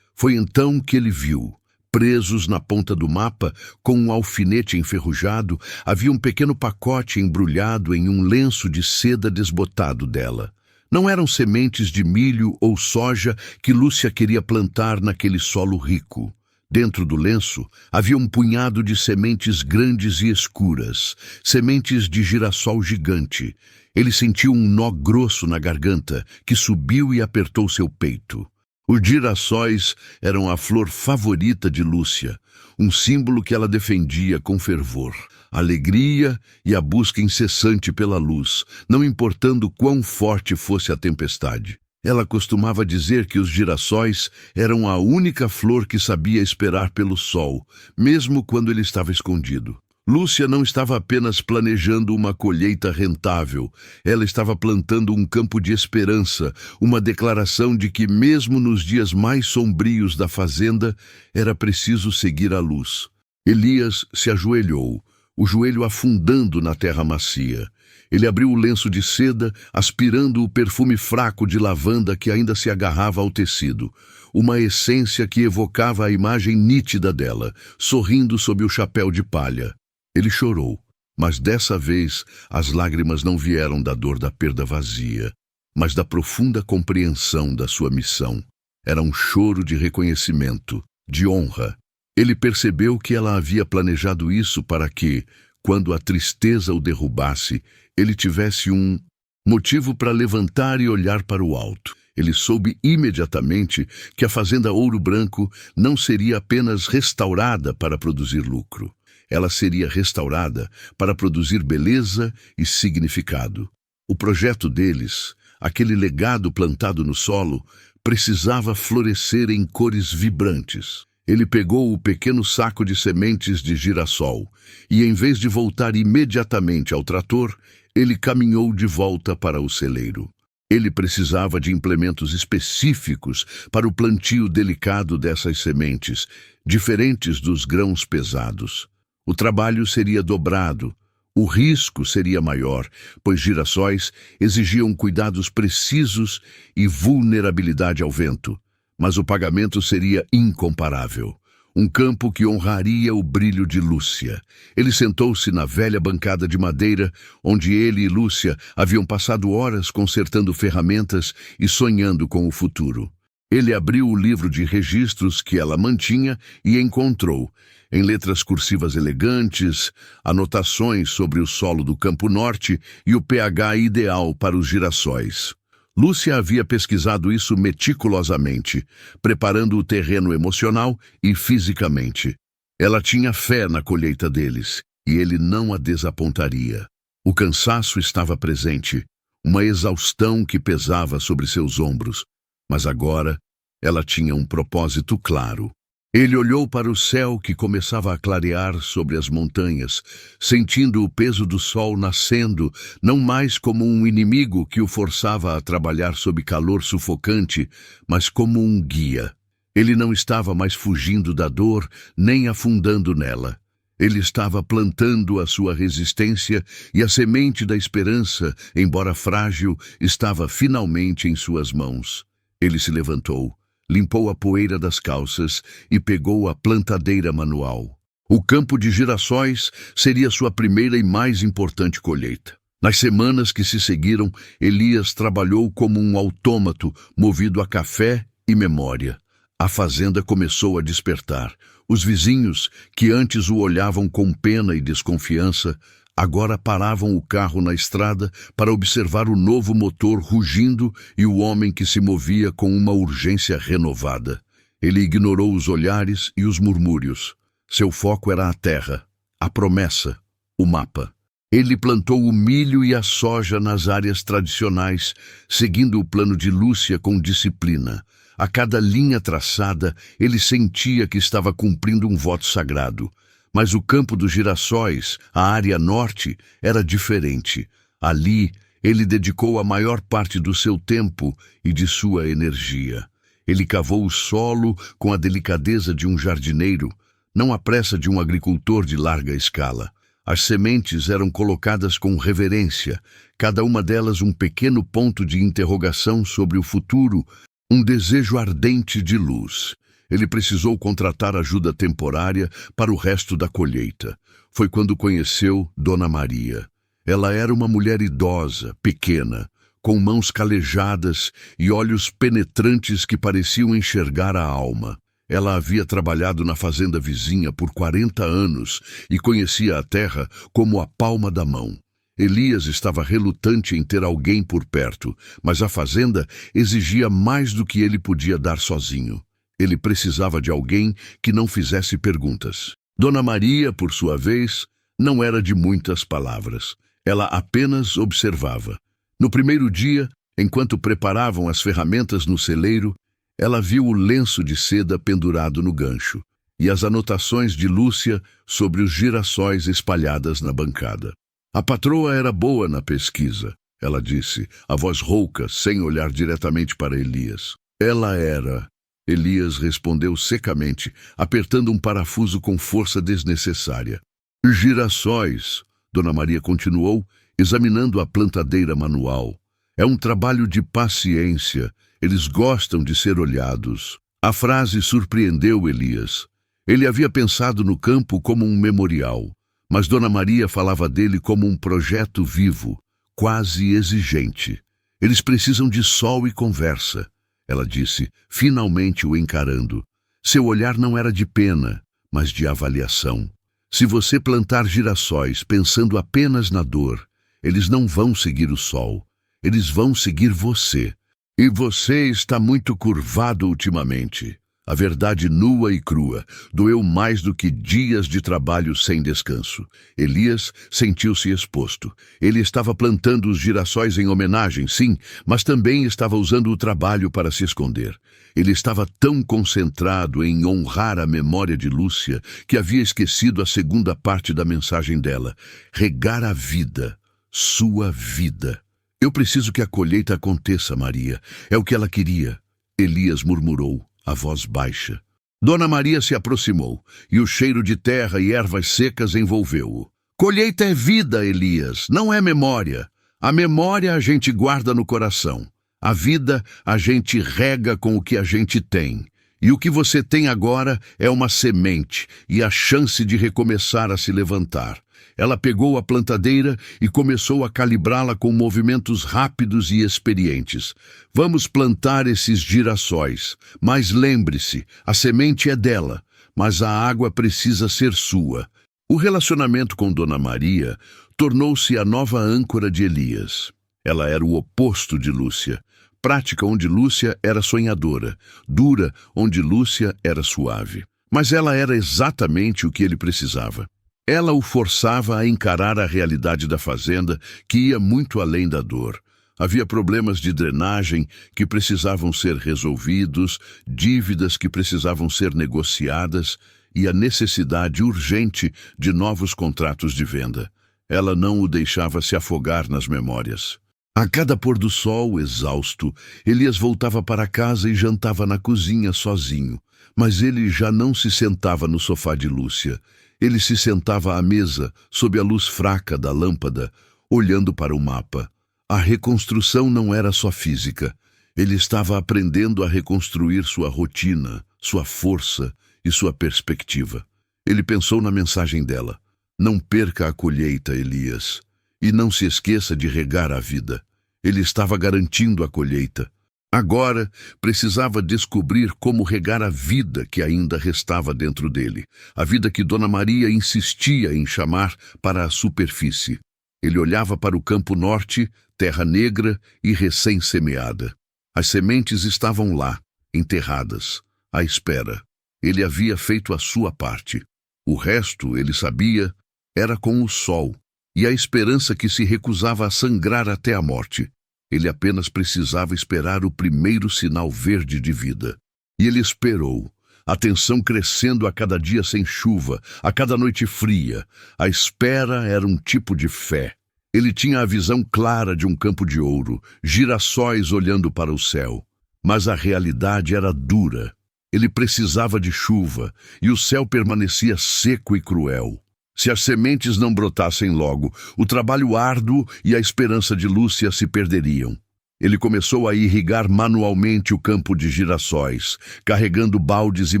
Foi então que ele viu, presos na ponta do mapa, com um alfinete enferrujado, havia um pequeno pacote embrulhado em um lenço de seda desbotado dela. Não eram sementes de milho ou soja que Lúcia queria plantar naquele solo rico. Dentro do lenço havia um punhado de sementes grandes e escuras, sementes de girassol gigante. Ele sentiu um nó grosso na garganta, que subiu e apertou seu peito. Os girassóis eram a flor favorita de Lúcia, um símbolo que ela defendia com fervor. A alegria e a busca incessante pela luz, não importando quão forte fosse a tempestade. Ela costumava dizer que os girassóis eram a única flor que sabia esperar pelo sol, mesmo quando ele estava escondido. Lúcia não estava apenas planejando uma colheita rentável, ela estava plantando um campo de esperança, uma declaração de que mesmo nos dias mais sombrios da fazenda, era preciso seguir a luz. Elias se ajoelhou, o joelho afundando na terra macia. Ele abriu o lenço de seda, aspirando o perfume fraco de lavanda que ainda se agarrava ao tecido, uma essência que evocava a imagem nítida dela, sorrindo sob o chapéu de palha. Ele chorou, mas dessa vez as lágrimas não vieram da dor da perda vazia, mas da profunda compreensão da sua missão. Era um choro de reconhecimento, de honra. Ele percebeu que ela havia planejado isso para que, quando a tristeza o derrubasse, ele tivesse um motivo para levantar e olhar para o alto. Ele soube imediatamente que a fazenda Ouro Branco não seria apenas restaurada para produzir lucro. Ela seria restaurada para produzir beleza e significado. O projeto deles, aquele legado plantado no solo, precisava florescer em cores vibrantes. Ele pegou o pequeno saco de sementes de girassol e, em vez de voltar imediatamente ao trator, ele caminhou de volta para o celeiro. Ele precisava de implementos específicos para o plantio delicado dessas sementes, diferentes dos grãos pesados. O trabalho seria dobrado, o risco seria maior, pois girassóis exigiam cuidados precisos e vulnerabilidade ao vento, mas o pagamento seria incomparável. Um campo que honraria o brilho de Lúcia. Ele sentou-se na velha bancada de madeira, onde ele e Lúcia haviam passado horas consertando ferramentas e sonhando com o futuro. Ele abriu o livro de registros que ela mantinha e encontrou, em letras cursivas elegantes, anotações sobre o solo do Campo Norte e o pH ideal para os girassóis. Lúcia havia pesquisado isso meticulosamente, preparando o terreno emocional e fisicamente. Ela tinha fé na colheita deles, e ele não a desapontaria. O cansaço estava presente, uma exaustão que pesava sobre seus ombros, mas agora ela tinha um propósito claro. Ele olhou para o céu que começava a clarear sobre as montanhas, sentindo o peso do sol nascendo, não mais como um inimigo que o forçava a trabalhar sob calor sufocante, mas como um guia. Ele não estava mais fugindo da dor, nem afundando nela. Ele estava plantando a sua resistência e a semente da esperança, embora frágil, estava finalmente em suas mãos. Ele se levantou, limpou a poeira das calças e pegou a plantadeira manual. O campo de girassóis seria sua primeira e mais importante colheita. Nas semanas que se seguiram, Elias trabalhou como um autômato, movido a café e memória. A fazenda começou a despertar. Os vizinhos, que antes o olhavam com pena e desconfiança, agora paravam o carro na estrada para observar o novo motor rugindo e o homem que se movia com uma urgência renovada. Ele ignorou os olhares e os murmúrios. Seu foco era a terra, a promessa, o mapa. Ele plantou o milho e a soja nas áreas tradicionais, seguindo o plano de Lúcia com disciplina. A cada linha traçada, ele sentia que estava cumprindo um voto sagrado. Mas o campo dos girassóis, a área norte, era diferente. Ali, ele dedicou a maior parte do seu tempo e de sua energia. Ele cavou o solo com a delicadeza de um jardineiro, não a pressa de um agricultor de larga escala. As sementes eram colocadas com reverência, cada uma delas um pequeno ponto de interrogação sobre o futuro, um desejo ardente de luz. Ele precisou contratar ajuda temporária para o resto da colheita. Foi quando conheceu Dona Maria. Ela era uma mulher idosa, pequena, com mãos calejadas e olhos penetrantes que pareciam enxergar a alma. Ela havia trabalhado na fazenda vizinha por 40 anos e conhecia a terra como a palma da mão. Elias estava relutante em ter alguém por perto, mas a fazenda exigia mais do que ele podia dar sozinho. Ele precisava de alguém que não fizesse perguntas. Dona Maria, por sua vez, não era de muitas palavras. Ela apenas observava. No primeiro dia, enquanto preparavam as ferramentas no celeiro, ela viu o lenço de seda pendurado no gancho e as anotações de Lúcia sobre os girassóis espalhadas na bancada. A patroa era boa na pesquisa, ela disse, a voz rouca, sem olhar diretamente para Elias. Ela era. Elias respondeu secamente, apertando um parafuso com força desnecessária. Girassóis, Dona Maria continuou, examinando a plantadeira manual. É um trabalho de paciência. Eles gostam de ser olhados. A frase surpreendeu Elias. Ele havia pensado no campo como um memorial, mas Dona Maria falava dele como um projeto vivo, quase exigente. Eles precisam de sol e conversa, ela disse, finalmente o encarando. Seu olhar não era de pena, mas de avaliação. Se você plantar girassóis pensando apenas na dor, eles não vão seguir o sol. Eles vão seguir você. E você está muito curvado ultimamente. A verdade nua e crua doeu mais do que dias de trabalho sem descanso. Elias sentiu-se exposto. Ele estava plantando os girassóis em homenagem, sim, mas também estava usando o trabalho para se esconder. Ele estava tão concentrado em honrar a memória de Lúcia que havia esquecido a segunda parte da mensagem dela. Regar a vida, sua vida. Eu preciso que a colheita aconteça, Maria. É o que ela queria. Elias murmurou, a voz baixa. Dona Maria se aproximou, e o cheiro de terra e ervas secas envolveu-o. Colheita é vida, Elias, não é memória. A memória a gente guarda no coração. A vida a gente rega com o que a gente tem. E o que você tem agora é uma semente e a chance de recomeçar a se levantar. Ela pegou a plantadeira e começou a calibrá-la com movimentos rápidos e experientes. Vamos plantar esses girassóis, mas lembre-se, a semente é dela, mas a água precisa ser sua. O relacionamento com Dona Maria tornou-se a nova âncora de Elias. Ela era o oposto de Lúcia. Prática onde Lúcia era sonhadora, dura onde Lúcia era suave. Mas ela era exatamente o que ele precisava. Ela o forçava a encarar a realidade da fazenda, que ia muito além da dor. Havia problemas de drenagem que precisavam ser resolvidos, dívidas que precisavam ser negociadas e a necessidade urgente de novos contratos de venda. Ela não o deixava se afogar nas memórias. A cada pôr do sol, exausto, Elias voltava para casa e jantava na cozinha sozinho. Mas ele já não se sentava no sofá de Lúcia. Ele se sentava à mesa, sob a luz fraca da lâmpada, olhando para o mapa. A reconstrução não era só física. Ele estava aprendendo a reconstruir sua rotina, sua força e sua perspectiva. Ele pensou na mensagem dela. Não perca a colheita, Elias. E não se esqueça de regar a vida. Ele estava garantindo a colheita. Agora, precisava descobrir como regar a vida que ainda restava dentro dele. A vida que Dona Maria insistia em chamar para a superfície. Ele olhava para o campo norte, terra negra e recém-semeada. As sementes estavam lá, enterradas, à espera. Ele havia feito a sua parte. O resto, ele sabia, era com o sol e a esperança que se recusava a sangrar até a morte. Ele apenas precisava esperar o primeiro sinal verde de vida. E ele esperou, a tensão crescendo a cada dia sem chuva, a cada noite fria. A espera era um tipo de fé. Ele tinha a visão clara de um campo de ouro, girassóis olhando para o céu. Mas a realidade era dura. Ele precisava de chuva, e o céu permanecia seco e cruel. Se as sementes não brotassem logo, o trabalho árduo e a esperança de Lúcia se perderiam. Ele começou a irrigar manualmente o campo de girassóis, carregando baldes e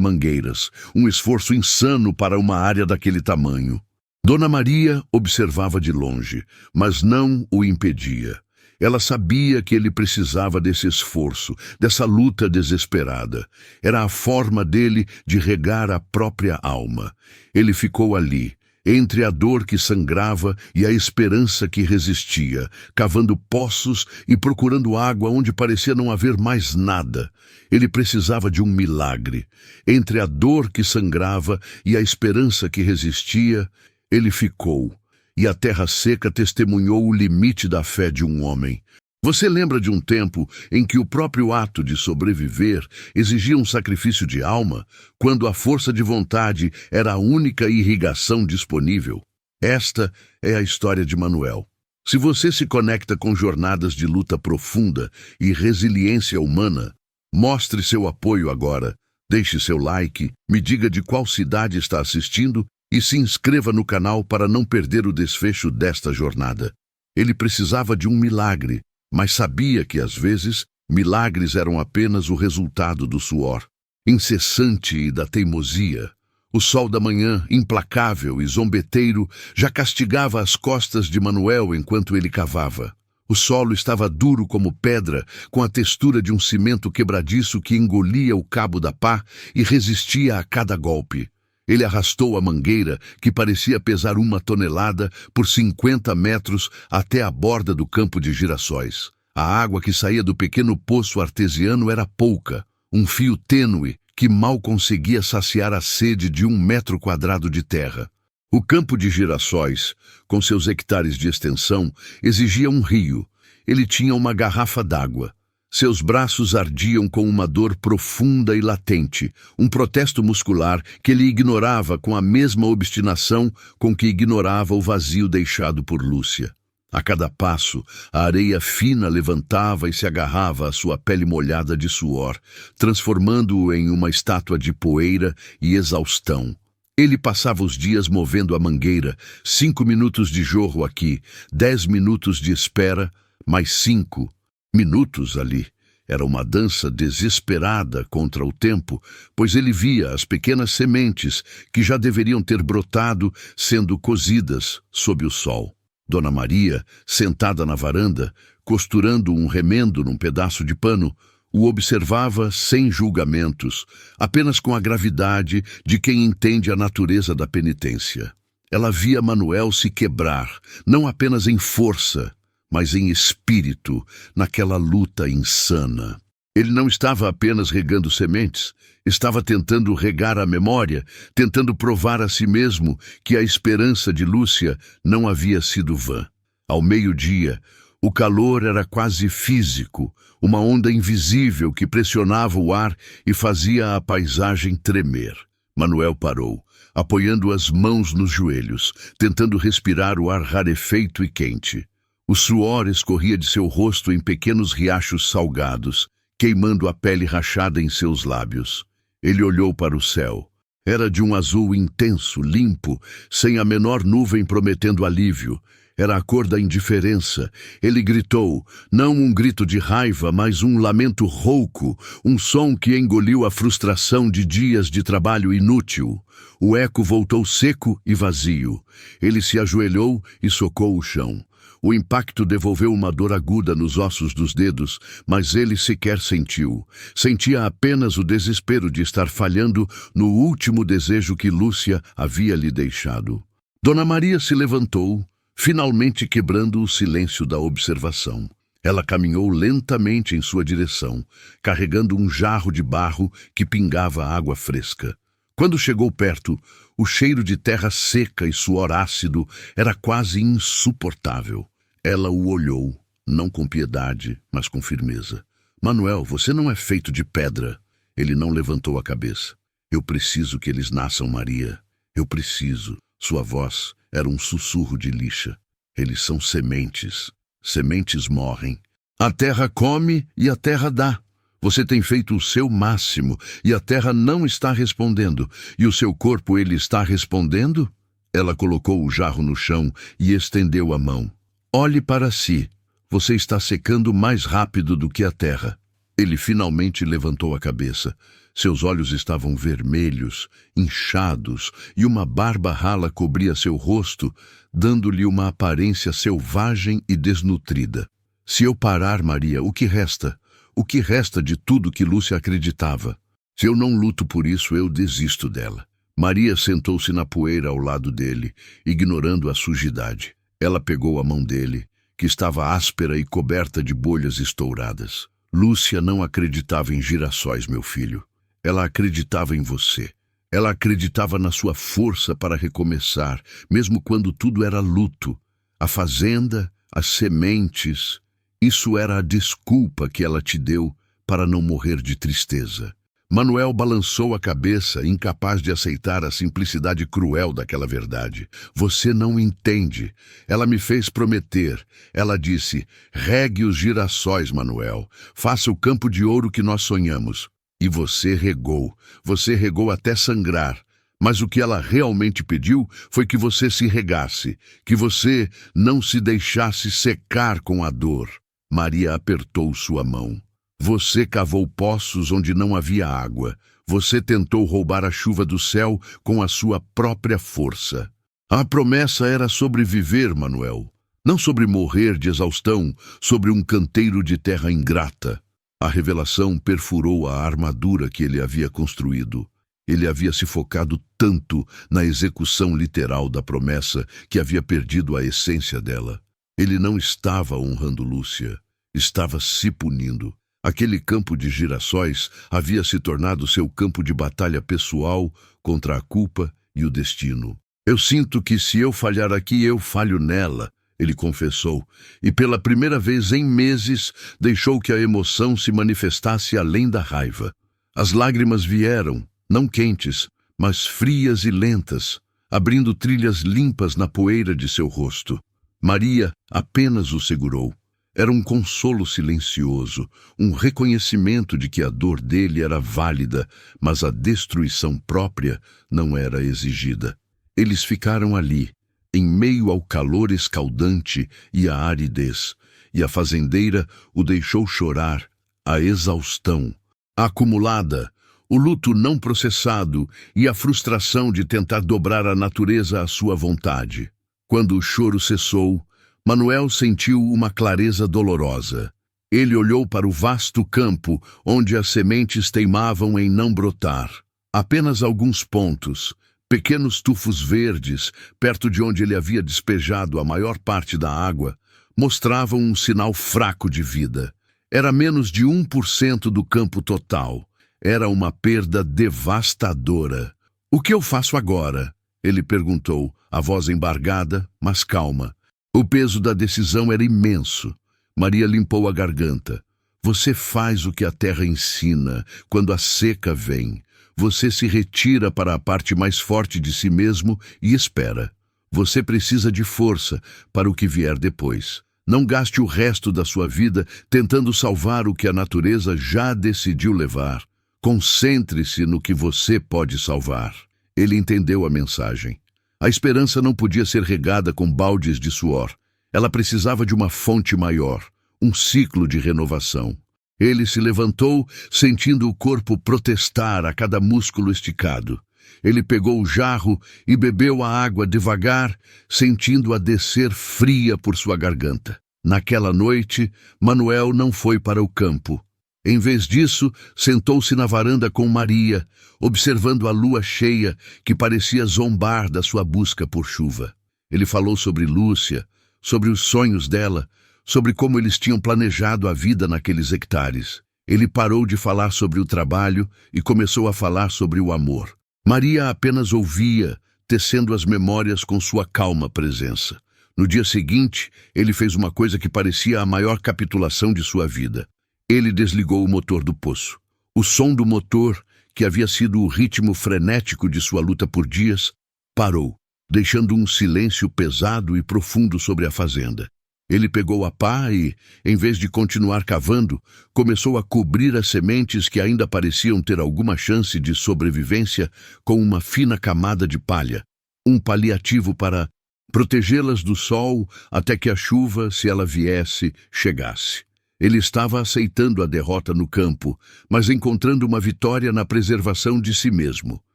mangueiras, um esforço insano para uma área daquele tamanho. Dona Maria observava de longe, mas não o impedia. Ela sabia que ele precisava desse esforço, dessa luta desesperada. Era a forma dele de regar a própria alma. Ele ficou ali, entre a dor que sangrava e a esperança que resistia, cavando poços e procurando água onde parecia não haver mais nada. Ele precisava de um milagre. Entre a dor que sangrava e a esperança que resistia, ele ficou, e a terra seca testemunhou o limite da fé de um homem. Você lembra de um tempo em que o próprio ato de sobreviver exigia um sacrifício de alma, quando a força de vontade era a única irrigação disponível? Esta é a história de Manuel. Se você se conecta com jornadas de luta profunda e resiliência humana, mostre seu apoio agora, deixe seu like, me diga de qual cidade está assistindo e se inscreva no canal para não perder o desfecho desta jornada. Ele precisava de um milagre, mas sabia que, às vezes, milagres eram apenas o resultado do suor incessante e da teimosia. O sol da manhã, implacável e zombeteiro, já castigava as costas de Manuel enquanto ele cavava. O solo estava duro como pedra, com a textura de um cimento quebradiço que engolia o cabo da pá e resistia a cada golpe. Ele arrastou a mangueira, que parecia pesar 1 tonelada, por 50 metros até a borda do campo de girassóis. A água que saía do pequeno poço artesiano era pouca, um fio tênue que mal conseguia saciar a sede de 1 metro quadrado de terra. O campo de girassóis, com seus hectares de extensão, exigia um rio. Ele tinha uma garrafa d'água. Seus braços ardiam com uma dor profunda e latente, um protesto muscular que ele ignorava com a mesma obstinação com que ignorava o vazio deixado por Lúcia. A cada passo, a areia fina levantava e se agarrava à sua pele molhada de suor, transformando-o em uma estátua de poeira e exaustão. Ele passava os dias movendo a mangueira, 5 minutos de jorro aqui, 10 minutos de espera, mais 5 minutos ali. Era uma dança desesperada contra o tempo, pois ele via as pequenas sementes que já deveriam ter brotado sendo cozidas sob o sol. Dona Maria, sentada na varanda, costurando um remendo num pedaço de pano, o observava sem julgamentos, apenas com a gravidade de quem entende a natureza da penitência. Ela via Manuel se quebrar, não apenas em força, mas em espírito, naquela luta insana. Ele não estava apenas regando sementes, estava tentando regar a memória, tentando provar a si mesmo que a esperança de Lúcia não havia sido vã. Ao meio-dia, o calor era quase físico, uma onda invisível que pressionava o ar e fazia a paisagem tremer. Manuel parou, apoiando as mãos nos joelhos, tentando respirar o ar rarefeito e quente. O suor escorria de seu rosto em pequenos riachos salgados, queimando a pele rachada em seus lábios. Ele olhou para o céu. Era de um azul intenso, limpo, sem a menor nuvem prometendo alívio. Era a cor da indiferença. Ele gritou, não um grito de raiva, mas um lamento rouco, um som que engoliu a frustração de dias de trabalho inútil. O eco voltou seco e vazio. Ele se ajoelhou e socou o chão. O impacto devolveu uma dor aguda nos ossos dos dedos, mas ele sequer sentiu. Sentia apenas o desespero de estar falhando no último desejo que Lúcia havia lhe deixado. Dona Maria se levantou, finalmente quebrando o silêncio da observação. Ela caminhou lentamente em sua direção, carregando um jarro de barro que pingava água fresca. Quando chegou perto, o cheiro de terra seca e suor ácido era quase insuportável. Ela o olhou, não com piedade, mas com firmeza. Manuel, você não é feito de pedra. Ele não levantou a cabeça. Eu preciso que eles nasçam, Maria. Eu preciso. Sua voz era um sussurro de lixa. Eles são sementes. Sementes morrem. A terra come e a terra dá. Você tem feito o seu máximo e a terra não está respondendo. E o seu corpo, ele está respondendo? Ela colocou o jarro no chão e estendeu a mão. Olhe para si. Você está secando mais rápido do que a terra. Ele finalmente levantou a cabeça. Seus olhos estavam vermelhos, inchados, e uma barba rala cobria seu rosto, dando-lhe uma aparência selvagem e desnutrida. Se eu parar, Maria, o que resta? O que resta de tudo que Lúcia acreditava? Se eu não luto por isso, eu desisto dela. Maria sentou-se na poeira ao lado dele, ignorando a sujidade. Ela pegou a mão dele, que estava áspera e coberta de bolhas estouradas. Lúcia não acreditava em girassóis, meu filho. Ela acreditava em você. Ela acreditava na sua força para recomeçar, mesmo quando tudo era luto. A fazenda, as sementes... Isso era a desculpa que ela te deu para não morrer de tristeza. Manuel balançou a cabeça, incapaz de aceitar a simplicidade cruel daquela verdade. Você não entende. Ela me fez prometer. Ela disse, regue os girassóis, Manuel. Faça o campo de ouro que nós sonhamos. E você regou. Você regou até sangrar. Mas o que ela realmente pediu foi que você se regasse, que você não se deixasse secar com a dor. Maria apertou sua mão. Você cavou poços onde não havia água. Você tentou roubar a chuva do céu com a sua própria força. A promessa era sobreviver, Manuel. Não sobre morrer de exaustão, sobre um canteiro de terra ingrata. A revelação perfurou a armadura que ele havia construído. Ele havia se focado tanto na execução literal da promessa que havia perdido a essência dela. Ele não estava honrando Lúcia, estava se punindo. Aquele campo de girassóis havia se tornado seu campo de batalha pessoal contra a culpa e o destino. Eu sinto que se eu falhar aqui, eu falho nela, ele confessou, e pela primeira vez em meses deixou que a emoção se manifestasse além da raiva. As lágrimas vieram, não quentes, mas frias e lentas, abrindo trilhas limpas na poeira de seu rosto. Maria apenas o segurou. Era um consolo silencioso, um reconhecimento de que a dor dele era válida, mas a destruição própria não era exigida. Eles ficaram ali, em meio ao calor escaldante e à aridez, e a fazendeira o deixou chorar, a exaustão acumulada, o luto não processado e a frustração de tentar dobrar a natureza à sua vontade. Quando o choro cessou, Manuel sentiu uma clareza dolorosa. Ele olhou para o vasto campo onde as sementes teimavam em não brotar. Apenas alguns pontos, pequenos tufos verdes, perto de onde ele havia despejado a maior parte da água, mostravam um sinal fraco de vida. Era menos de 1% do campo total. Era uma perda devastadora. O que eu faço agora? Ele perguntou, a voz embargada, mas calma. O peso da decisão era imenso. Maria limpou a garganta. Você faz o que a terra ensina quando a seca vem. Você se retira para a parte mais forte de si mesmo e espera. Você precisa de força para o que vier depois. Não gaste o resto da sua vida tentando salvar o que a natureza já decidiu levar. Concentre-se no que você pode salvar. Ele entendeu a mensagem. A esperança não podia ser regada com baldes de suor. Ela precisava de uma fonte maior, um ciclo de renovação. Ele se levantou, sentindo o corpo protestar a cada músculo esticado. Ele pegou o jarro e bebeu a água devagar, sentindo-a descer fria por sua garganta. Naquela noite, Manuel não foi para o campo. Em vez disso, sentou-se na varanda com Maria, observando a lua cheia que parecia zombar da sua busca por chuva. Ele falou sobre Lúcia, sobre os sonhos dela, sobre como eles tinham planejado a vida naqueles hectares. Ele parou de falar sobre o trabalho e começou a falar sobre o amor. Maria apenas ouvia, tecendo as memórias com sua calma presença. No dia seguinte, ele fez uma coisa que parecia a maior capitulação de sua vida. Ele desligou o motor do poço. O som do motor, que havia sido o ritmo frenético de sua luta por dias, parou, deixando um silêncio pesado e profundo sobre a fazenda. Ele pegou a pá e, em vez de continuar cavando, começou a cobrir as sementes que ainda pareciam ter alguma chance de sobrevivência com uma fina camada de palha, um paliativo para protegê-las do sol até que a chuva, se ela viesse, chegasse. Ele estava aceitando a derrota no campo, mas encontrando uma vitória na preservação de si mesmo.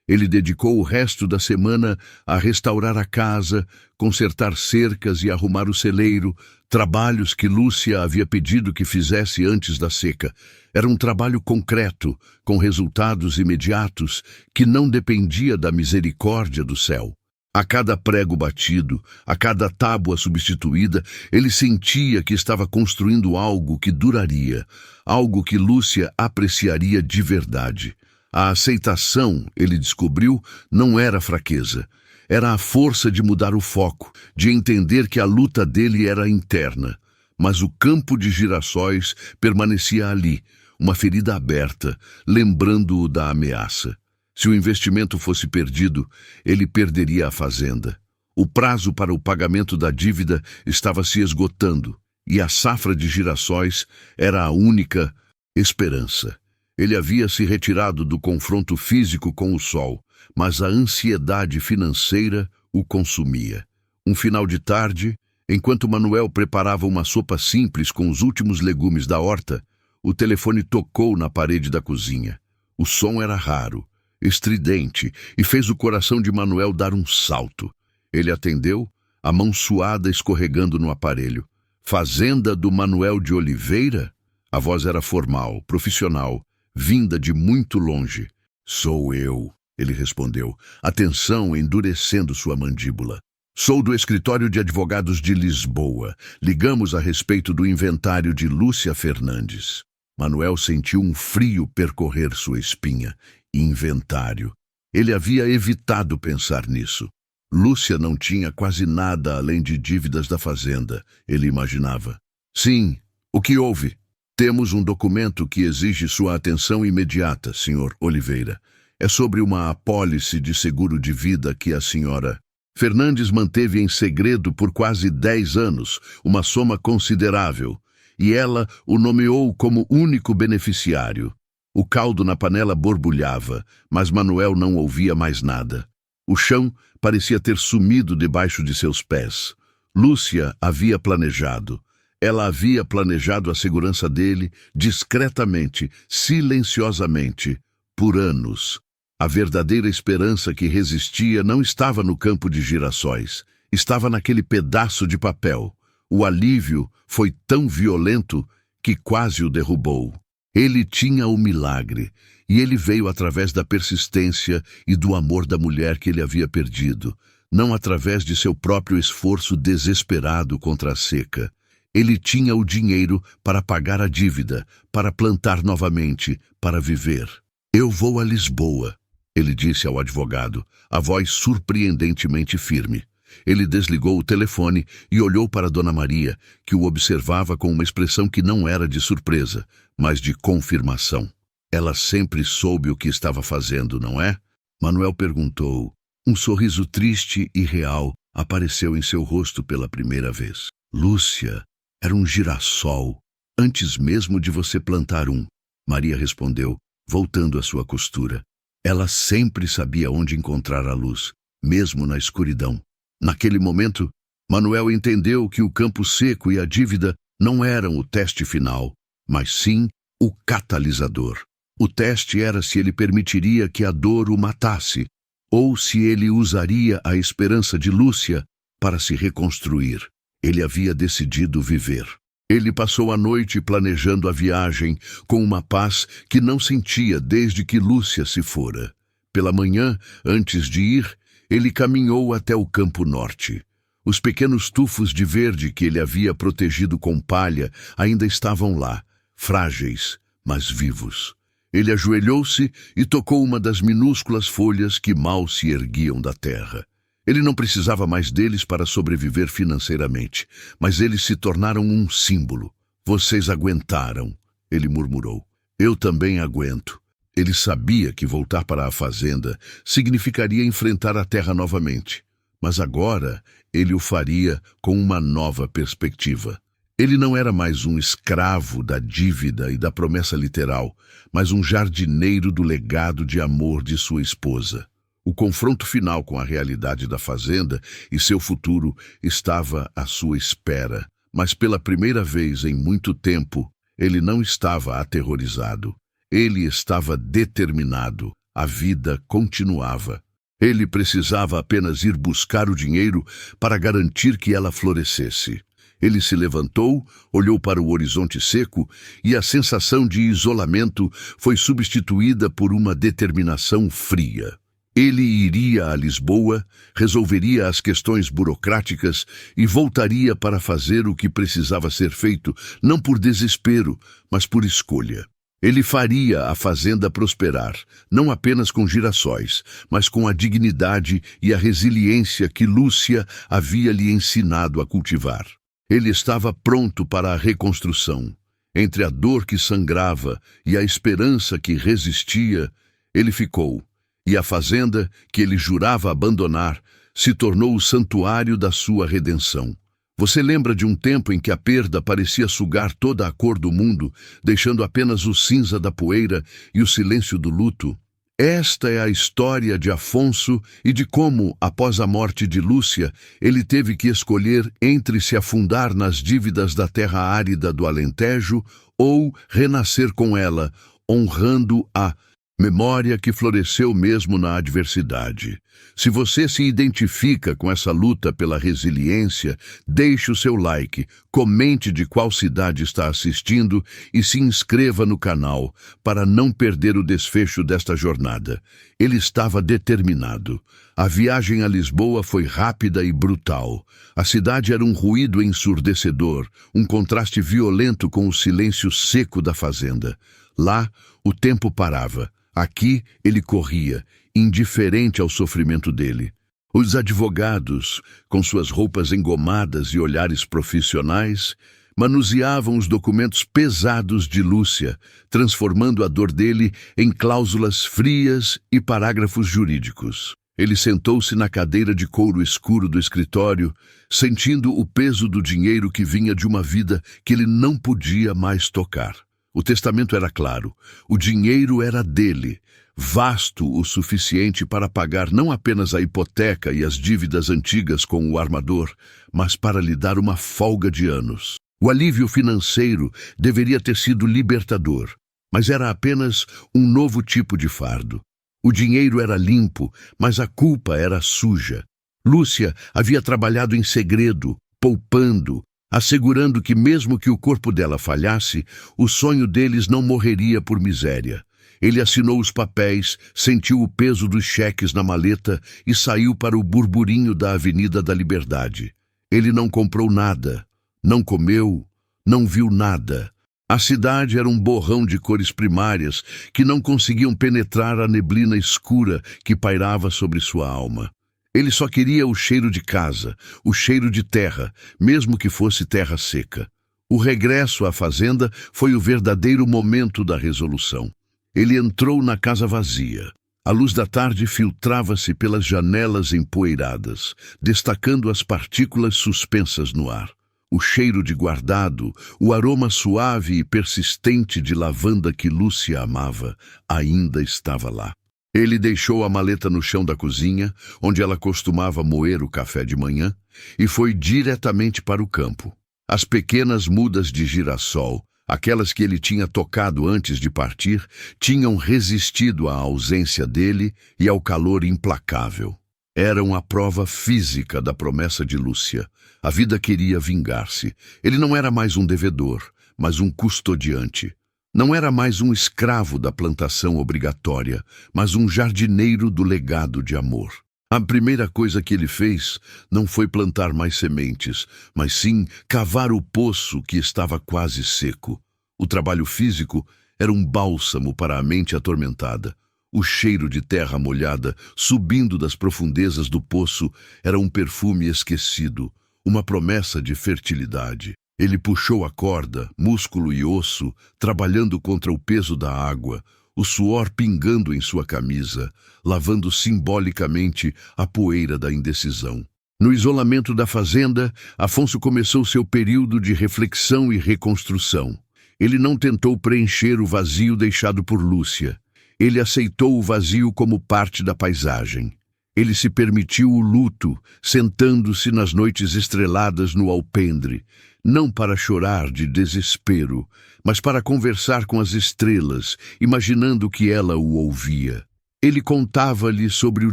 Ele dedicou o resto da semana a restaurar a casa, consertar cercas e arrumar o celeiro, trabalhos que Lúcia havia pedido que fizesse antes da seca. Era um trabalho concreto, com resultados imediatos, que não dependia da misericórdia do céu. A cada prego batido, a cada tábua substituída, ele sentia que estava construindo algo que duraria, algo que Lúcia apreciaria de verdade. A aceitação, ele descobriu, não era fraqueza. Era a força de mudar o foco, de entender que a luta dele era interna. Mas o campo de girassóis permanecia ali, uma ferida aberta, lembrando-o da ameaça. Se o investimento fosse perdido, ele perderia a fazenda. O prazo para o pagamento da dívida estava se esgotando, e a safra de girassóis era a única esperança. Ele havia se retirado do confronto físico com o sol, mas a ansiedade financeira o consumia. Um final de tarde, enquanto Manuel preparava uma sopa simples com os últimos legumes da horta, o telefone tocou na parede da cozinha. O som era raro, estridente, e fez o coração de Manuel dar um salto. Ele atendeu, a mão suada escorregando no aparelho. Fazenda do Manuel de Oliveira? A voz era formal, profissional, vinda de muito longe. Sou eu, ele respondeu, a tensão endurecendo sua mandíbula. Sou do escritório de advogados de Lisboa. Ligamos a respeito do inventário de Lúcia Fernandes. Manuel sentiu um frio percorrer sua espinha. Inventário. Ele havia evitado pensar nisso. Lúcia não tinha quase nada além de dívidas da fazenda, ele imaginava. Sim, o que houve? Temos um documento que exige sua atenção imediata, Sr. Oliveira. É sobre uma apólice de seguro de vida que a senhora Fernandes manteve em segredo por quase 10 anos, uma soma considerável, e ela o nomeou como único beneficiário. O caldo na panela borbulhava, mas Manuel não ouvia mais nada. O chão parecia ter sumido debaixo de seus pés. Lúcia havia planejado. Ela havia planejado a segurança dele discretamente, silenciosamente, por anos. A verdadeira esperança que resistia não estava no campo de girassóis, estava naquele pedaço de papel. O alívio foi tão violento que quase o derrubou. Ele tinha o milagre, e ele veio através da persistência e do amor da mulher que ele havia perdido, não através de seu próprio esforço desesperado contra a seca. Ele tinha o dinheiro para pagar a dívida, para plantar novamente, para viver. Eu vou a Lisboa, ele disse ao advogado, a voz surpreendentemente firme. Ele desligou o telefone e olhou para Dona Maria, que o observava com uma expressão que não era de surpresa, mas de confirmação. Ela sempre soube o que estava fazendo, não é? Manuel perguntou. Um sorriso triste e real apareceu em seu rosto pela primeira vez. Lúcia, Era um girassol, antes mesmo de você plantar um. Maria respondeu, voltando à sua costura. Ela sempre sabia onde encontrar a luz, mesmo na escuridão. Naquele momento, Manuel entendeu que o campo seco e a dívida não eram o teste final, mas sim o catalisador. O teste era se ele permitiria que a dor o matasse, ou se ele usaria a esperança de Lúcia para se reconstruir. Ele havia decidido viver. Ele passou a noite planejando a viagem com uma paz que não sentia desde que Lúcia se fora. Pela manhã, antes de ir, ele caminhou até o campo norte. Os pequenos tufos de verde que ele havia protegido com palha ainda estavam lá, frágeis, mas vivos. Ele ajoelhou-se e tocou uma das minúsculas folhas que mal se erguiam da terra. Ele não precisava mais deles para sobreviver financeiramente, mas eles se tornaram um símbolo. Vocês aguentaram, ele murmurou. Eu também aguento. Ele sabia que voltar para a fazenda significaria enfrentar a terra novamente, mas agora ele o faria com uma nova perspectiva. Ele não era mais um escravo da dívida e da promessa literal, mas um jardineiro do legado de amor de sua esposa. O confronto final com a realidade da fazenda e seu futuro estava à sua espera, mas pela primeira vez em muito tempo, ele não estava aterrorizado. Ele estava determinado. A vida continuava. Ele precisava apenas ir buscar o dinheiro para garantir que ela florescesse. Ele se levantou, olhou para o horizonte seco e a sensação de isolamento foi substituída por uma determinação fria. Ele iria a Lisboa, resolveria as questões burocráticas e voltaria para fazer o que precisava ser feito, não por desespero, mas por escolha. Ele faria a fazenda prosperar, não apenas com girassóis, mas com a dignidade e a resiliência que Lúcia havia lhe ensinado a cultivar. Ele estava pronto para a reconstrução. Entre a dor que sangrava e a esperança que resistia, ele ficou. E a fazenda, que ele jurava abandonar, se tornou o santuário da sua redenção. Você lembra de um tempo em que a perda parecia sugar toda a cor do mundo, deixando apenas o cinza da poeira e o silêncio do luto? Esta é a história de Afonso e de como, após a morte de Lúcia, ele teve que escolher entre se afundar nas dívidas da terra árida do Alentejo ou renascer com ela, honrando a memória que floresceu mesmo na adversidade. Se você se identifica com essa luta pela resiliência, deixe o seu like, comente de qual cidade está assistindo e se inscreva no canal para não perder o desfecho desta jornada. Ele estava determinado. A viagem a Lisboa foi rápida e brutal. A cidade era um ruído ensurdecedor, um contraste violento com o silêncio seco da fazenda. Lá, o tempo parava. Aqui ele corria, indiferente ao sofrimento dele. Os advogados, com suas roupas engomadas e olhares profissionais, manuseavam os documentos pesados de Lúcia, transformando a dor dele em cláusulas frias e parágrafos jurídicos. Ele sentou-se na cadeira de couro escuro do escritório, sentindo o peso do dinheiro que vinha de uma vida que ele não podia mais tocar. O testamento era claro. O dinheiro era dele, vasto o suficiente para pagar não apenas a hipoteca e as dívidas antigas com o armador, mas para lhe dar uma folga de anos. O alívio financeiro deveria ter sido libertador, mas era apenas um novo tipo de fardo. O dinheiro era limpo, mas a culpa era suja. Lúcia havia trabalhado em segredo, poupando, assegurando que mesmo que o corpo dela falhasse, o sonho deles não morreria por miséria. Ele assinou os papéis, sentiu o peso dos cheques na maleta e saiu para o burburinho da Avenida da Liberdade. Ele não comprou nada, não comeu, não viu nada. A cidade era um borrão de cores primárias que não conseguiam penetrar a neblina escura que pairava sobre sua alma. Ele só queria o cheiro de casa, o cheiro de terra, mesmo que fosse terra seca. O regresso à fazenda foi o verdadeiro momento da resolução. Ele entrou na casa vazia. A luz da tarde filtrava-se pelas janelas empoeiradas, destacando as partículas suspensas no ar. O cheiro de guardado, o aroma suave e persistente de lavanda que Lúcia amava, ainda estava lá. Ele deixou a maleta no chão da cozinha, onde ela costumava moer o café de manhã, e foi diretamente para o campo. As pequenas mudas de girassol, aquelas que ele tinha tocado antes de partir, tinham resistido à ausência dele e ao calor implacável. Eram a prova física da promessa de Lúcia. A vida queria vingar-se. Ele não era mais um devedor, mas um custodiante. Não era mais um escravo da plantação obrigatória, mas um jardineiro do legado de amor. A primeira coisa que ele fez não foi plantar mais sementes, mas sim cavar o poço que estava quase seco. O trabalho físico era um bálsamo para a mente atormentada. O cheiro de terra molhada, subindo das profundezas do poço, era um perfume esquecido, uma promessa de fertilidade. Ele puxou a corda, músculo e osso, trabalhando contra o peso da água, o suor pingando em sua camisa, lavando simbolicamente a poeira da indecisão. No isolamento da fazenda, Afonso começou seu período de reflexão e reconstrução. Ele não tentou preencher o vazio deixado por Lúcia. Ele aceitou o vazio como parte da paisagem. Ele se permitiu o luto, sentando-se nas noites estreladas no alpendre, não para chorar de desespero, mas para conversar com as estrelas, imaginando que ela o ouvia. Ele contava-lhe sobre o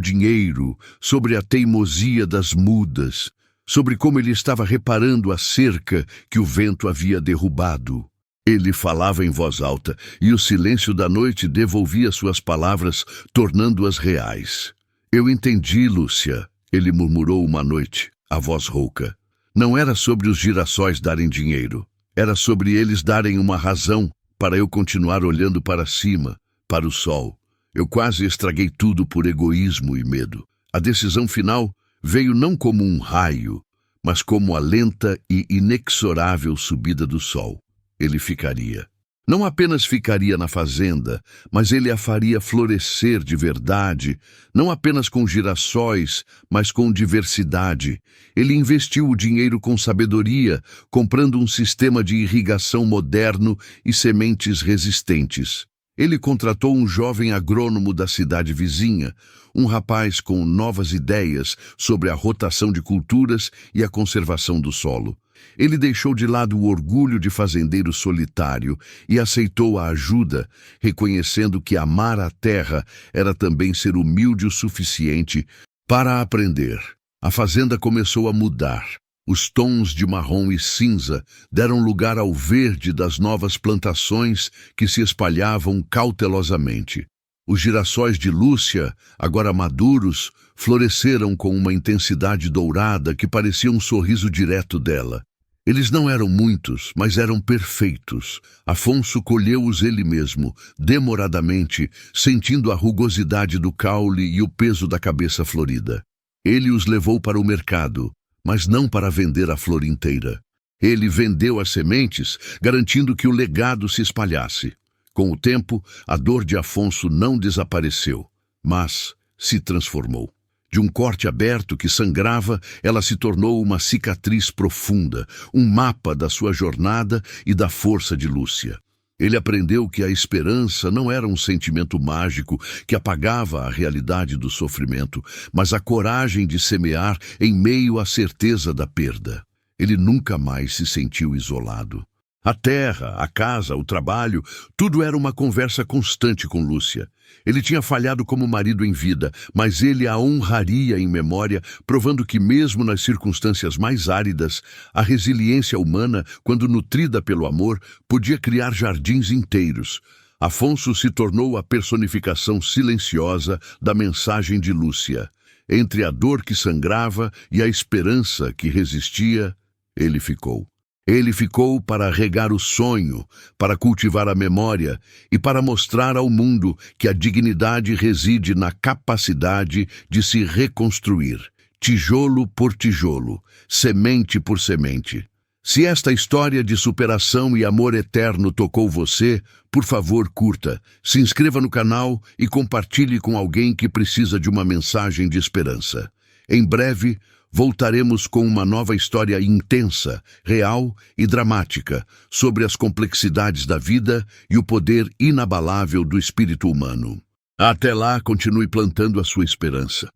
dinheiro, sobre a teimosia das mudas, sobre como ele estava reparando a cerca que o vento havia derrubado. Ele falava em voz alta, e o silêncio da noite devolvia suas palavras, tornando-as reais. "Eu entendi, Lúcia", ele murmurou uma noite, a voz rouca. Não era sobre os girassóis darem dinheiro. Era sobre eles darem uma razão para eu continuar olhando para cima, para o sol. Eu quase estraguei tudo por egoísmo e medo. A decisão final veio não como um raio, mas como a lenta e inexorável subida do sol. Ele ficaria. Não apenas ficaria na fazenda, mas ele a faria florescer de verdade, não apenas com girassóis, mas com diversidade. Ele investiu o dinheiro com sabedoria, comprando um sistema de irrigação moderno e sementes resistentes. Ele contratou um jovem agrônomo da cidade vizinha, um rapaz com novas ideias sobre a rotação de culturas e a conservação do solo. Ele deixou de lado o orgulho de fazendeiro solitário e aceitou a ajuda, reconhecendo que amar a terra era também ser humilde o suficiente para aprender. A fazenda começou a mudar. Os tons de marrom e cinza deram lugar ao verde das novas plantações que se espalhavam cautelosamente. Os girassóis de Lúcia, agora maduros, floresceram com uma intensidade dourada que parecia um sorriso direto dela. Eles não eram muitos, mas eram perfeitos. Afonso colheu-os ele mesmo, demoradamente, sentindo a rugosidade do caule e o peso da cabeça florida. Ele os levou para o mercado, mas não para vender a flor inteira. Ele vendeu as sementes, garantindo que o legado se espalhasse. Com o tempo, a dor de Afonso não desapareceu, mas se transformou. De um corte aberto que sangrava, ela se tornou uma cicatriz profunda, um mapa da sua jornada e da força de Lúcia. Ele aprendeu que a esperança não era um sentimento mágico que apagava a realidade do sofrimento, mas a coragem de semear em meio à certeza da perda. Ele nunca mais se sentiu isolado. A terra, a casa, o trabalho, tudo era uma conversa constante com Lúcia. Ele tinha falhado como marido em vida, mas ele a honraria em memória, provando que mesmo nas circunstâncias mais áridas, a resiliência humana, quando nutrida pelo amor, podia criar jardins inteiros. Afonso se tornou a personificação silenciosa da mensagem de Lúcia. Entre a dor que sangrava e a esperança que resistia, ele ficou. Ele ficou para regar o sonho, para cultivar a memória e para mostrar ao mundo que a dignidade reside na capacidade de se reconstruir, tijolo por tijolo, semente por semente. Se esta história de superação e amor eterno tocou você, por favor, curta, se inscreva no canal e compartilhe com alguém que precisa de uma mensagem de esperança. Em breve, Voltaremos com uma nova história intensa, real e dramática sobre as complexidades da vida e o poder inabalável do espírito humano. Até lá, continue plantando a sua esperança.